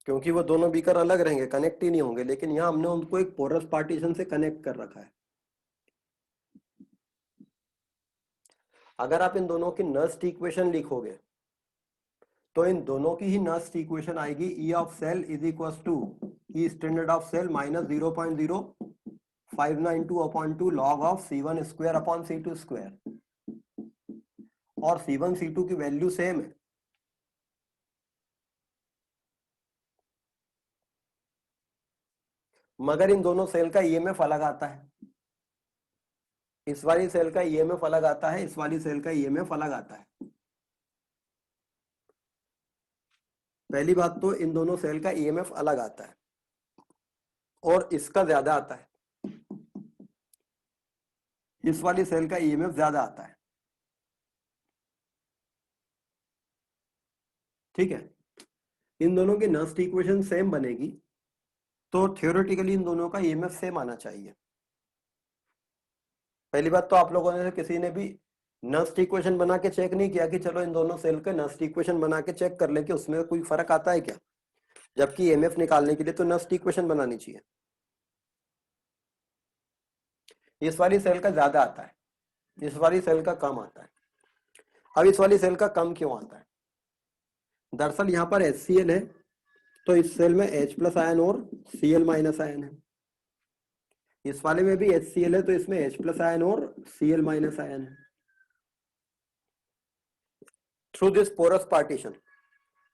क्योंकि वो दोनों बीकर अलग रहेंगे, कनेक्ट ही नहीं होंगे। लेकिन यहाँ हमने उनको एक पोरस पार्टीशन से कनेक्ट कर रखा है। अगर आप इन दोनों की नस्ट इक्वेशन लिखोगे तो इन दोनों की ही नस्ट इक्वेशन आएगी, E of cell is equal to E standard of cell minus 0.0592 upon 2 log of C1 square upon C2 square, और C1 C2 की वैल्यू सेम है। मगर इन दोनों सेल का ईएमएफ अलग आता है। इस वाली सेल का ईएमएफ अलग आता है, इस वाली सेल का ईएमएफ अलग आता है। पहली बात तो इन दोनों सेल का ईएमएफ अलग आता है और इसका ज्यादा आता है। इस वाली सेल का ईएमएफ ज्यादा आता है, ठीक है। इन दोनों की नस्ट इक्वेशन सेम बनेगी तो थ्योरेटिकली इन दोनों का ईएमएफ सेम आना चाहिए। पहली बात तो आप लोगों ने किसी ने भी नस्ट इक्वेशन बना के चेक नहीं किया कि चलो इन दोनों सेल के नस्ट इक्वेशन बना के चेक कर ले कि उसमें कोई फर्क आता है क्या, जबकि ईएमएफ निकालने के लिए तो नस्ट इक्वेशन बनानी चाहिए। इस वाली सेल का ज्यादा आता है, इस वाली सेल का कम आता है। अब इस वाली सेल का कम क्यों आता है? दरअसल यहाँ पर HCl है तो इस सेल में H प्लस आयन और Cl माइनस आयन है। इस वाले में भी HCl है तो इसमें H प्लस आयन और Cl माइनस आयन है। थ्रू दिस पोरस पार्टीशन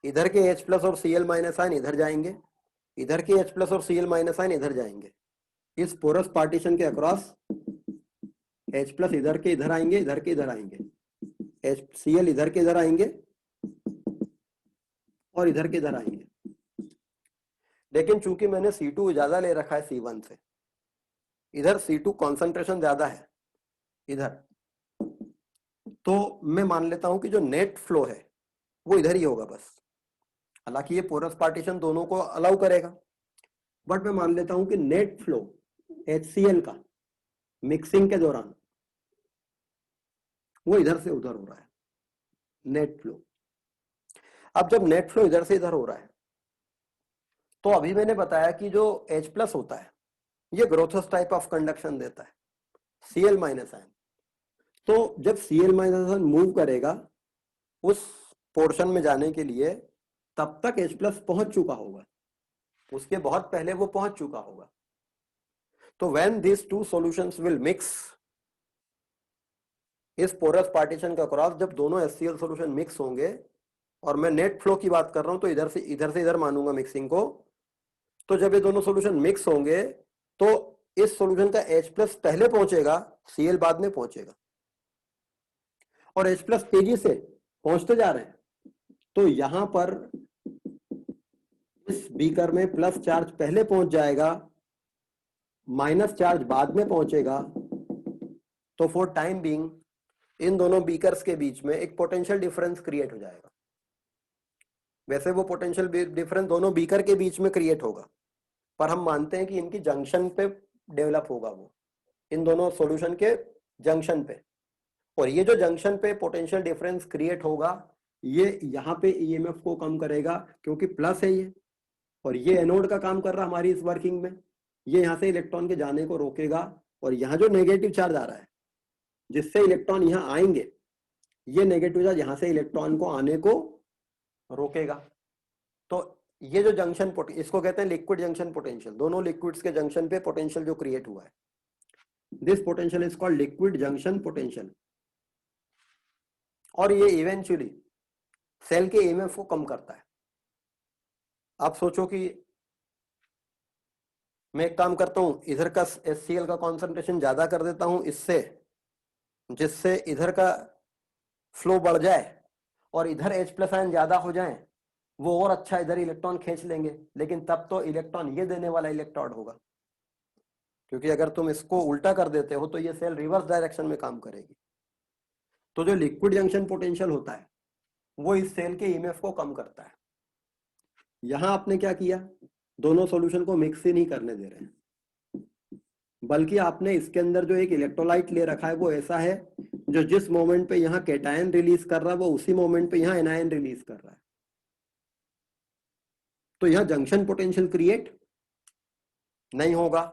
इधर के H प्लस और Cl माइनस आयन इधर जाएंगे, इधर के H प्लस और Cl माइनस आयन इधर जाएंगे। इस पोरस पार्टीशन के अक्रॉस H प्लस इधर के इधर आएंगे, इधर के इधर आएंगे, HCl इधर के इधर आएंगे और इधर के इधर आएंगे। लेकिन चूंकि मैंने C2 ज्यादा ले रखा है C1 से, इधर C2 कॉन्सेंट्रेशन ज्यादा है इधर, तो मैं मान लेता हूं कि जो नेट फ्लो है वो इधर ही होगा बस। हालांकि ये पोरस पार्टीशन दोनों को अलाउ करेगा, बट मैं मान लेता हूं कि नेट फ्लो HCl का मिक्सिंग के दौरान वो इधर से उधर हो रहा है, नेट फ्लो। अब जब नेट फ्लो इधर से इधर हो रहा है तो अभी मैंने बताया कि जो H प्लस होता है ये ग्रोथस टाइप ऑफ कंडक्शन देता है, Cl माइनस आयन। तो जब Cl माइनस आयन मूव करेगा उस पोर्शन में जाने के लिए, तब तक H प्लस पहुंच चुका होगा, उसके बहुत पहले वो पहुंच चुका होगा। तो when this two solutions will mix, इस पोरस पार्टीशन का क्रॉस जब दोनों HCl सॉल्यूशन मिक्स होंगे, और मैं नेट फ्लो की बात कर रहा हूं तो इधर से इधर मानूंगा मिक्सिंग को, तो जब ये दोनों सॉल्यूशन मिक्स होंगे तो इस सॉल्यूशन का H प्लस पहले पहुंचेगा, Cl बाद में पहुंचेगा, और H प्लस तेजी से पहुंचते जा रहे हैं। तो यहां पर इस बीकर में प्लस चार्ज पहले पहुंच जाएगा, माइनस चार्ज बाद में पहुंचेगा। तो फॉर टाइम बीइंग इन दोनों बीकर्स के बीच में एक पोटेंशियल डिफरेंस क्रिएट हो जाएगा। वैसे वो पोटेंशियल डिफरेंस दोनों बीकर के बीच में क्रिएट होगा, पर हम मानते हैं कि इनकी जंक्शन पे डेवलप होगा, वो इन दोनों सॉल्यूशन के जंक्शन पे। और ये जो जंक्शन पे पोटेंशियल डिफरेंस क्रिएट होगा ये यहाँ पे ईएमएफ को कम करेगा, क्योंकि प्लस है ये, और ये एनोड का काम कर रहा है हमारी इस वर्किंग में, ये यहाँ से इलेक्ट्रॉन के जाने को रोकेगा, और यहाँ जो नेगेटिव चार्ज आ रहा है जिससे इलेक्ट्रॉन यहाँ आएंगे, ये नेगेटिव चार्ज यहाँ से इलेक्ट्रॉन को आने को रोकेगा। तो ये जो जंक्शन इसको कहते हैं लिक्विड जंक्शन पोटेंशियल। दोनों लिक्विड्स के जंक्शन पे पोटेंशियल जो क्रिएट हुआ है, this potential is called liquid junction potential. और ये इवेंचुअली सेल के ईएमएफ को कम करता है। आप सोचो कि मैं एक काम करता हूं, इधर का HCl का कॉन्सेंट्रेशन ज्यादा कर देता हूं इससे, जिससे इधर का फ्लो बढ़ जाए और इधर H+ आयन ज्यादा हो जाए, वो और अच्छा इधर इलेक्ट्रॉन खींच लेंगे। लेकिन तब तो इलेक्ट्रॉन ये देने वाला इलेक्ट्रोड होगा, क्योंकि अगर तुम इसको उल्टा कर देते हो तो ये सेल रिवर्स डायरेक्शन में काम करेगी। तो जो लिक्विड जंक्शन पोटेंशियल होता है वो इस सेल के ईएमएफ को कम करता है। यहां आपने क्या किया, दोनों सॉल्यूशन को मिक्स ही नहीं करने दे रहे हैं, बल्कि आपने इसके अंदर जो एक इलेक्ट्रोलाइट ले रखा है वो ऐसा है जो जिस मोमेंट पे यहाँ कैटायन रिलीज कर रहा है वो उसी मोमेंट पे यहाँ एनायन रिलीज कर रहा है। तो यहाँ जंक्शन पोटेंशियल क्रिएट नहीं होगा।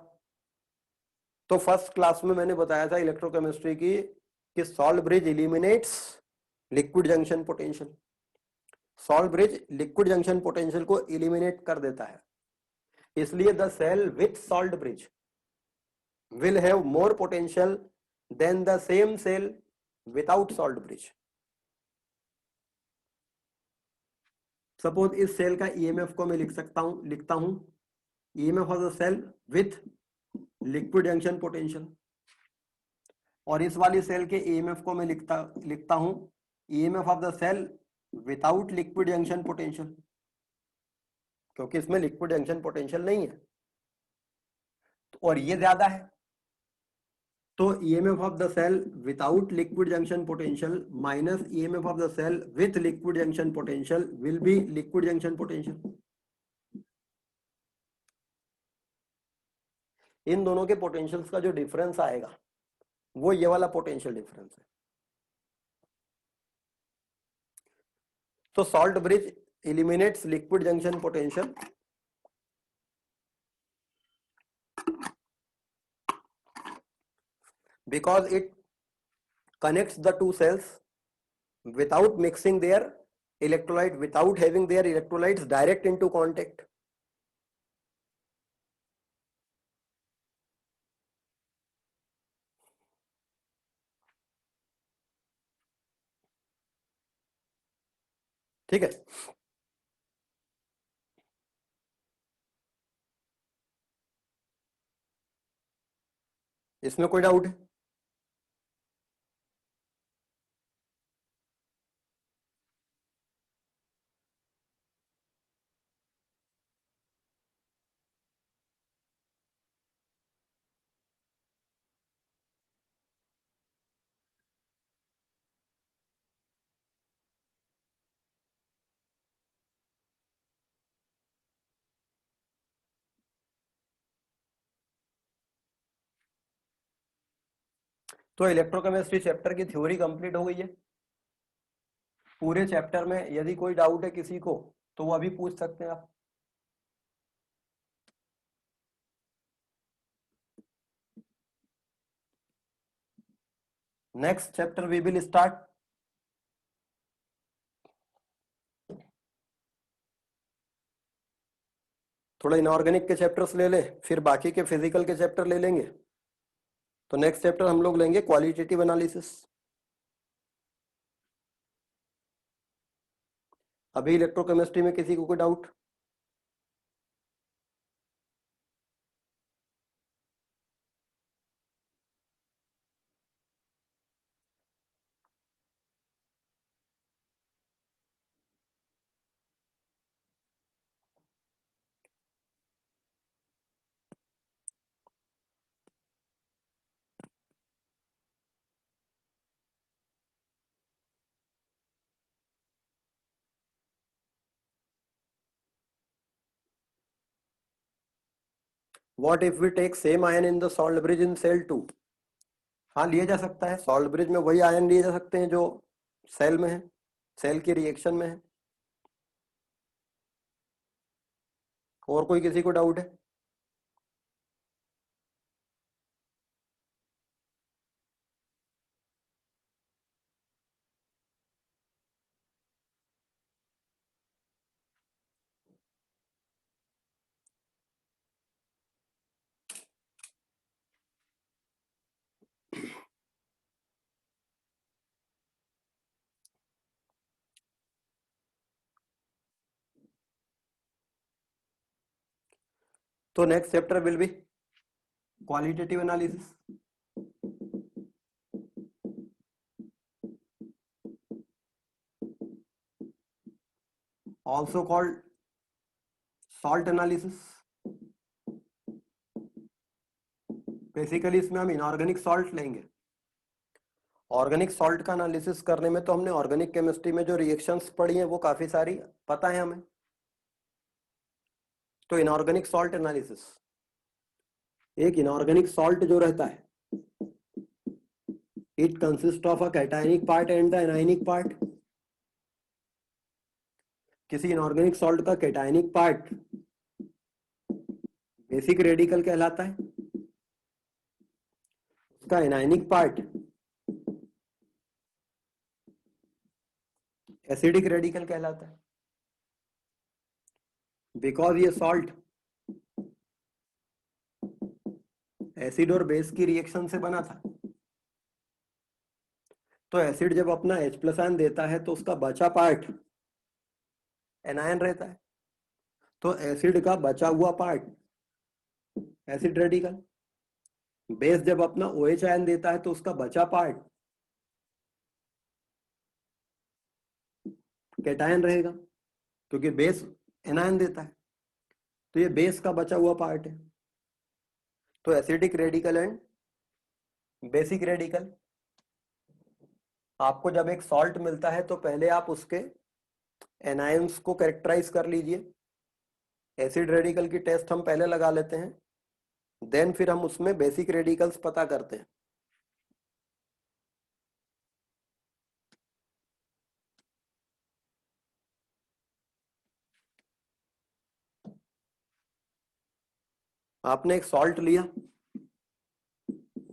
तो फर्स्ट क्लास में मैंने बताया था इलेक्ट्रोकेमिस्ट्री की कि salt bridge eliminates liquid junction potential. Salt bridge liquid junction potential को एलिमिनेट कर देता है, इसलिए the cell with salt bridge will have more potential than the same cell without salt bridge. Suppose इस सेल का EMF को मैं लिखता हूं EMF of the cell with liquid junction potential, और इस वाली सेल के ईएमएफ को मैं लिखता हूं EMF of the cell without liquid junction potential, क्योंकि इसमें लिक्विड जंक्शन पोटेंशियल नहीं है और ये ज्यादा है। तो EMF of the cell without liquid junction potential minus EMF of the cell with liquid junction potential will be liquid junction potential. इन दोनों के पोटेंशियल्स का जो डिफरेंस आएगा वो ये वाला पोटेंशियल डिफरेंस है। तो salt bridge eliminates liquid junction potential because it connects the two cells without mixing their electrolyte, without having their electrolytes direct into contact. ठीक है, इसमें कोई डाउट है? तो इलेक्ट्रोकेमिस्ट्री चैप्टर की थ्योरी कंप्लीट हो गई है। पूरे चैप्टर में यदि कोई डाउट है किसी को तो वो अभी पूछ सकते हैं आप। Next chapter we will start थोड़ा इनऑर्गेनिक के चैप्टर्स ले ले, फिर बाकी के फिजिकल के चैप्टर ले लेंगे। तो नेक्स्ट चैप्टर हम लोग लेंगे क्वालिटेटिव एनालिसिस। अभी इलेक्ट्रोकेमिस्ट्री में किसी को कोई doubt? What if we take same ion in the salt bridge in cell 2? हाँ, लिया जा सकता है। सॉल्ट ब्रिज में वही आयन लिए जा सकते हैं जो सेल में है, सेल की रिएक्शन में है। और कोई किसी को डाउट है? तो next chapter will be qualitative analysis. Also called salt analysis. Basically इसमें हम इनऑर्गेनिक सॉल्ट लेंगे. ऑर्गेनिक सॉल्ट का एनालिसिस करने में तो हमने ऑर्गेनिक केमिस्ट्री में जो रिएक्शंस पढ़ी हैं वो काफी सारी पता है हमें. तो इनऑर्गेनिक सॉल्ट एनालिसिस, एक इनऑर्गेनिक सॉल्ट जो रहता है, it consist of a cationic part and the anionic part. किसी इनऑर्गेनिक सॉल्ट का कैटायनिक पार्ट बेसिक रेडिकल कहलाता है, उसका एनायनिक पार्ट एसिडिक रेडिकल कहलाता है. बिकॉज ये सॉल्ट एसिड और बेस की रिएक्शन से बना था, तो एसिड जब अपना H+ आयन देता है तो उसका बचा पार्ट एनायन रहता है. तो एसिड का बचा हुआ पार्ट एसिड रेडिकल. बेस जब अपना OH आयन देता है तो उसका बचा पार्ट कैटायन रहेगा, क्योंकि बेस एनायन देता है. तो ये बेस का बचा हुआ पार्ट है. तो acidic radical and basic radical. आपको जब एक सॉल्ट मिलता है तो पहले आप उसके एनायंस को कैरेक्टराइज कर लीजिए. एसिड रेडिकल की टेस्ट हम पहले लगा लेते हैं, देन फिर हम उसमें बेसिक रेडिकल्स पता करते हैं. आपने एक सॉल्ट लिया,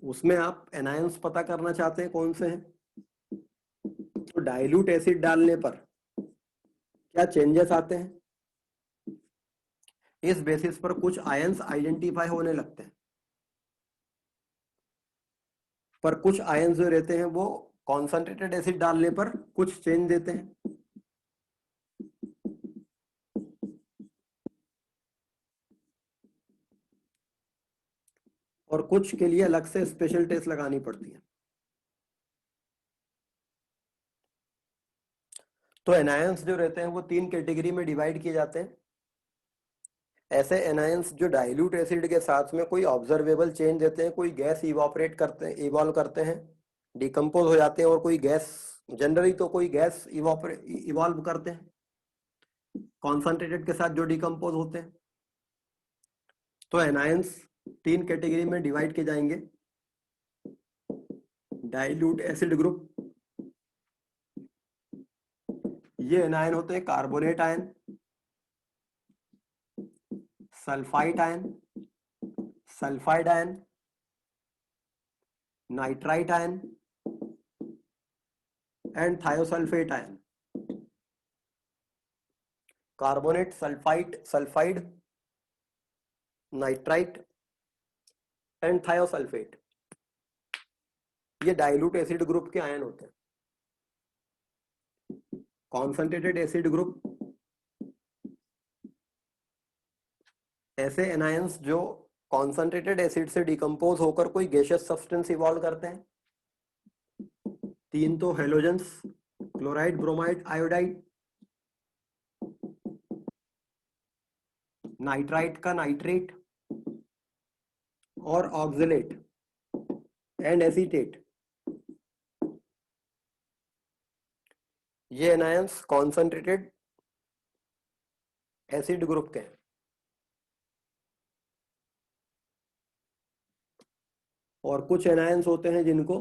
उसमें आप एनायंस पता करना चाहते हैं कौन से हैं. तो डाइल्यूट एसिड डालने पर क्या चेंजेस आते हैं, इस बेसिस पर कुछ आयंस आइडेंटिफाई होने लगते हैं. पर कुछ आयंस जो रहते हैं वो कॉन्सेंट्रेटेड एसिड डालने पर कुछ चेंज देते हैं. और कुछ के लिए अलग से स्पेशल टेस्ट लगानी पड़ती है. तो एनायंस जो रहते हैं वो 3 कैटेगरी में डिवाइड किए जाते हैं. ऐसे एनायंस जो डाइल्यूट एसिड के साथ में कोई ऑब्जर्वेबल चेंज देते हैं, कोई गैस इवापोरेट करते हैं, इवॉल्व करते हैं, डिकम्पोज हो जाते हैं, और कोई गैस, जनरली तो कोई गैस इवॉल्व करते हैं कॉन्सेंट्रेटेड के साथ जो डिकम्पोज होते हैं. तो एनायंस 3 कैटेगरी में डिवाइड किए जाएंगे. डाइल्यूट एसिड ग्रुप, ये एनायन होते हैं carbonate ion, sulphide ion, sulphide ion, nitrite ion and thiosulphate ion. Carbonate, sulphide, nitrite and thiosulphate, ये डाइल्यूट एसिड ग्रुप के आयन होते हैं. कॉन्सेंट्रेटेड एसिड ग्रुप, ऐसे एनायंस जो कॉन्सेंट्रेटेड एसिड से डिकम्पोज होकर कोई गैसियस सब्सटेंस इवॉल्व करते हैं. 3 तो halogens, chloride, bromide, iodide. Nitrite का नाइट्रेट और ऑक्सलेट एंड एसीटेट. ये एनायंस कॉन्सेंट्रेटेड एसिड ग्रुप के हैं. और कुछ एनायंस होते हैं जिनको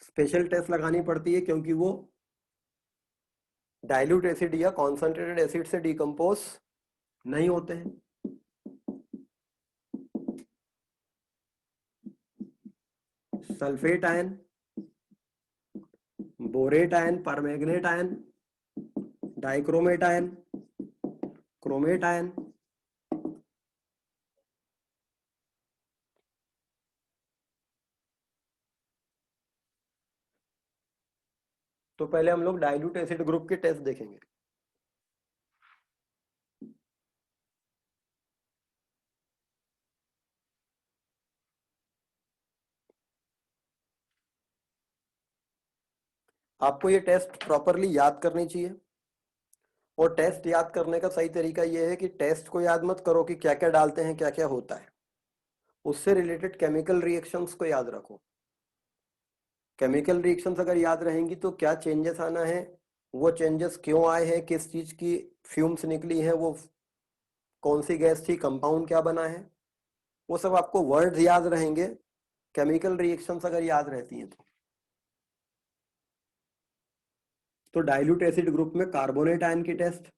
स्पेशल टेस्ट लगानी पड़ती है, क्योंकि वो डाइल्यूट एसिड या कॉन्सेंट्रेटेड एसिड से डिकम्पोज नहीं होते हैं. Sulphate ion, borate ion, permanganate ion, dichromate ion, chromate ion. तो पहले हम लोग डाइल्यूट एसिड ग्रुप के टेस्ट देखेंगे. आपको ये टेस्ट प्रॉपरली याद करनी चाहिए। और टेस्ट याद करने का सही तरीका ये है कि टेस्ट को याद मत करो कि क्या क्या डालते हैं क्या क्या होता है, उससे रिलेटेड केमिकल रिएक्शंस को याद रखो। केमिकल रिएक्शंस अगर याद रहेंगी तो क्या चेंजेस आना है, वो चेंजेस क्यों आए हैं, किस चीज की फ्यूम्स निकली है, वो कौन सी गैस थी, कंपाउंड क्या बना है, वो सब आपको वर्ड्स याद रहेंगे केमिकल रिएक्शंस अगर याद रहती हैं तो डाइल्यूट एसिड ग्रुप में कार्बोनेट आयन की टेस्ट,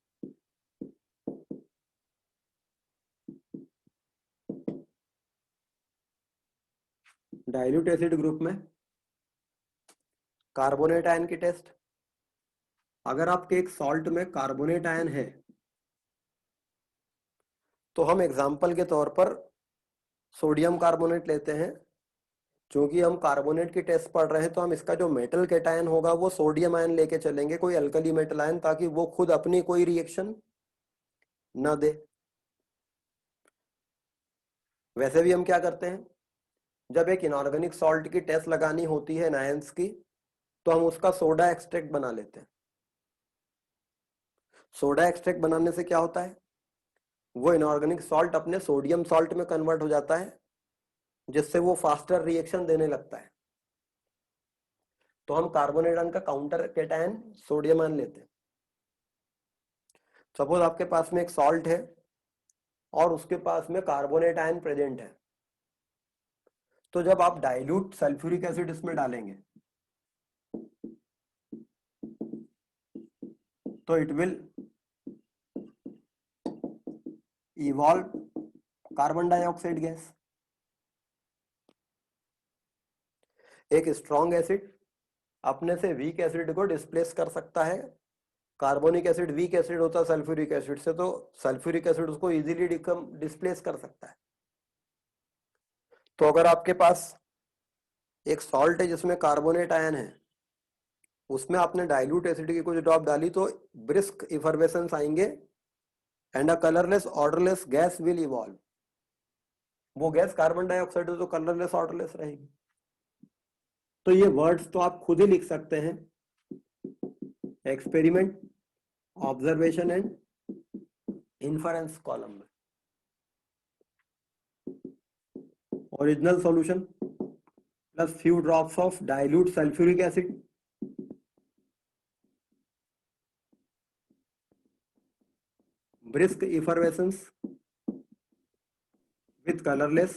डाइल्यूट एसिड ग्रुप में कार्बोनेट आयन की टेस्ट। अगर आपके एक सॉल्ट में कार्बोनेट आयन है तो हम एग्जाम्पल के तौर पर सोडियम कार्बोनेट लेते हैं। क्योंकि हम कार्बोनेट की टेस्ट पढ़ रहे हैं तो हम इसका जो मेटल कैटायन होगा वो सोडियम आयन लेके चलेंगे, कोई अल्कली मेटल आयन, ताकि वो खुद अपनी कोई रिएक्शन न दे। वैसे भी हम क्या करते हैं, जब एक इनऑर्गेनिक सॉल्ट की टेस्ट लगानी होती है आयंस की, तो हम उसका सोडा एक्सट्रैक्ट बना लेते हैं। सोडा एक्सट्रैक्ट बनाने से क्या होता है, वो इनऑर्गेनिक सॉल्ट अपने सोडियम सॉल्ट में कन्वर्ट हो जाता है, जिससे वो फास्टर रिएक्शन देने लगता है। तो हम कार्बोनेट आयन का काउंटर कैटायन सोडियम आयन लेते हैं। सपोज आपके पास में एक सॉल्ट है और उसके पास में कार्बोनेट आयन प्रेजेंट है, तो जब आप डाइल्यूट सल्फ्यूरिक एसिड इसमें डालेंगे तो it will evolve carbon dioxide gas. एक स्ट्रॉन्ग एसिड अपने से वीक एसिड को डिस्प्लेस कर सकता है। कार्बोनिक एसिड वीक एसिड होता है सल्फ्यूरिक एसिड से, तो सल्फ्यूरिक एसिड उसको इजीली डिस्प्लेस कर सकता है। तो अगर आपके पास एक सॉल्ट है जिसमें कार्बोनेट आयन है, उसमें आपने डाइल्यूट एसिड की कुछ ड्रॉप डाली तो ब्रिस्क इफर्वेसेंस आएंगे and a colourless odourless gas will evolve. वो गैस कार्बन डाइऑक्साइड है तो कलरलेस ऑर्डरलेस रहेगी। तो ये वर्ड्स तो आप खुद ही लिख सकते हैं, experiment, observation and inference column में। Original solution plus few drops of dilute sulphuric acid brisk effervescence with colorless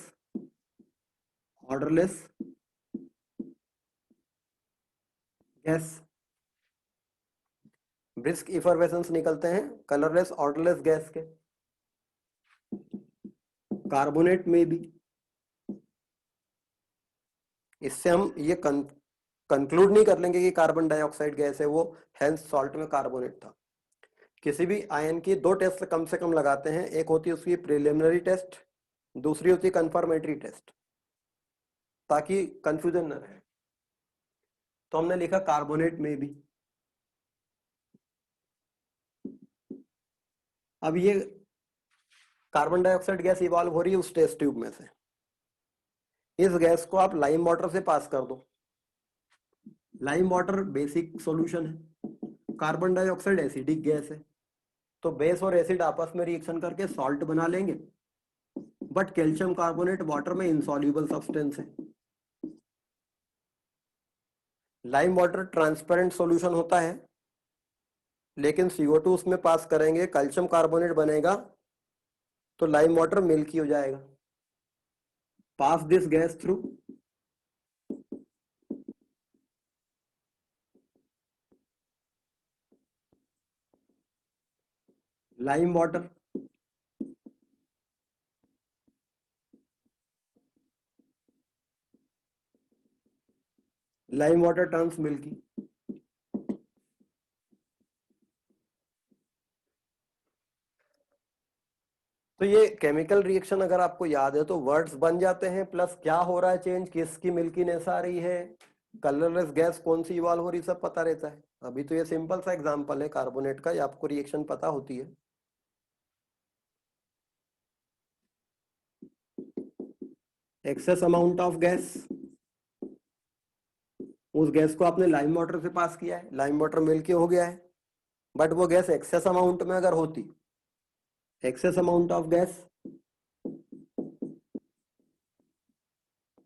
orderless gas। brisk effervescence निकलते हैं कलरलेस ऑर्डरलेस गैस के। कार्बोनेट में भी इससे हम ये कंक्लूड नहीं कर लेंगे कि कार्बन डाइऑक्साइड गैस है वो, हेंस सॉल्ट में कार्बोनेट था। किसी भी आयन की दो टेस्ट कम से कम लगाते हैं, एक होती है उसकी प्रिलिमिनरी टेस्ट, दूसरी होती है कंफर्मेटरी टेस्ट, ताकि कंफ्यूजन न रहे। तो हमने लिखा कार्बोनेट में भी। अब ये कार्बन डाइऑक्साइड गैस इवॉल्व हो रही है उस टेस्ट ट्यूब में से, इस गैस को आप लाइम वाटर से पास कर दो। लाइम वाटर बेसिक सॉल्यूशन है, कार्बन डाइऑक्साइड एसिडिक गैस है, तो बेस और एसिड आपस में रिएक्शन करके सॉल्ट बना लेंगे, बट कैल्शियम कार्बोनेट वाटर में इनसॉल्युबल सब्सटेंस है। लाइम वाटर ट्रांसपेरेंट सॉल्यूशन होता है, लेकिन CO2 उसमें पास करेंगे, कैल्शियम कार्बोनेट बनेगा, तो लाइम वाटर मिल्की हो जाएगा। Pass this gas through lime water, lime water turns milky. तो ये केमिकल रिएक्शन अगर आपको याद है तो वर्ड्स बन जाते हैं, प्लस क्या हो रहा है चेंज, किसकी मिल्कीनेस आ रही है, कलरलेस गैस कौन सी इवॉल्व हो रही, सब पता रहता है। अभी तो ये सिंपल सा एग्जांपल है कार्बोनेट का, ये आपको रिएक्शन पता होती है। एक्सेस अमाउंट ऑफ गैस उस गैस को आपने लाइम वाटर से पास किया है, लाइम वाटर मिल्की हो गया है, बट वो गैस एक्सेस अमाउंट में अगर होती, excess amount of gas,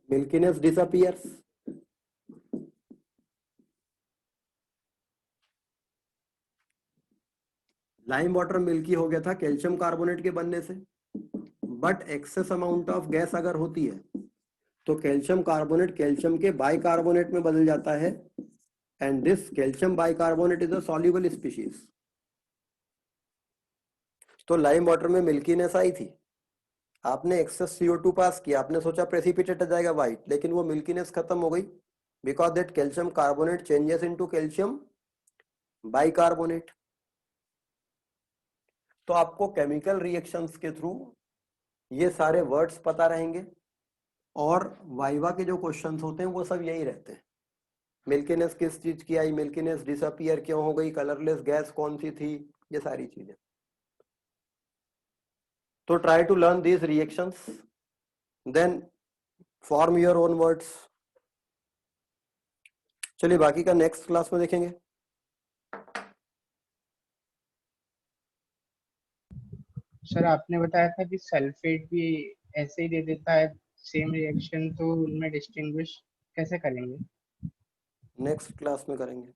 milkiness disappears. Lime water milky हो गया था कैल्शियम कार्बोनेट के बनने से, but excess amount of gas अगर होती है तो कैल्शियम कार्बोनेट कैल्शियम के बाइकार्बोनेट में बदल जाता है, and this calcium bicarbonate is a soluble species. तो लाइम वाटर में मिल्कीनेस आई थी, आपने एक्सेस CO2 पास किया, आपने सोचा प्रेसिपिटेट आ जाएगा वाइट, लेकिन वो मिल्कीनेस खत्म हो गई because that calcium carbonate changes into calcium bicarbonate. तो आपको केमिकल रिएक्शंस के थ्रू ये सारे वर्ड्स पता रहेंगे, और वाइवा के जो क्वेश्चंस होते हैं वो सब यही रहते हैं। मिल्कीनेस किस चीज की आई, मिल्कीनेस डिसअपियर क्यों हो गई, कलरलेस गैस कौन सी थी, ये सारी चीजें। तो try to learn these reactions, then form your own words. चलिए बाकी का नेक्स्ट क्लास में देखेंगे। सर आपने बताया था कि सल्फेट भी ऐसे ही दे देता है सेम रिएक्शन, तो उनमें डिस्टिंग्विश कैसे करेंगे? नेक्स्ट क्लास में करेंगे।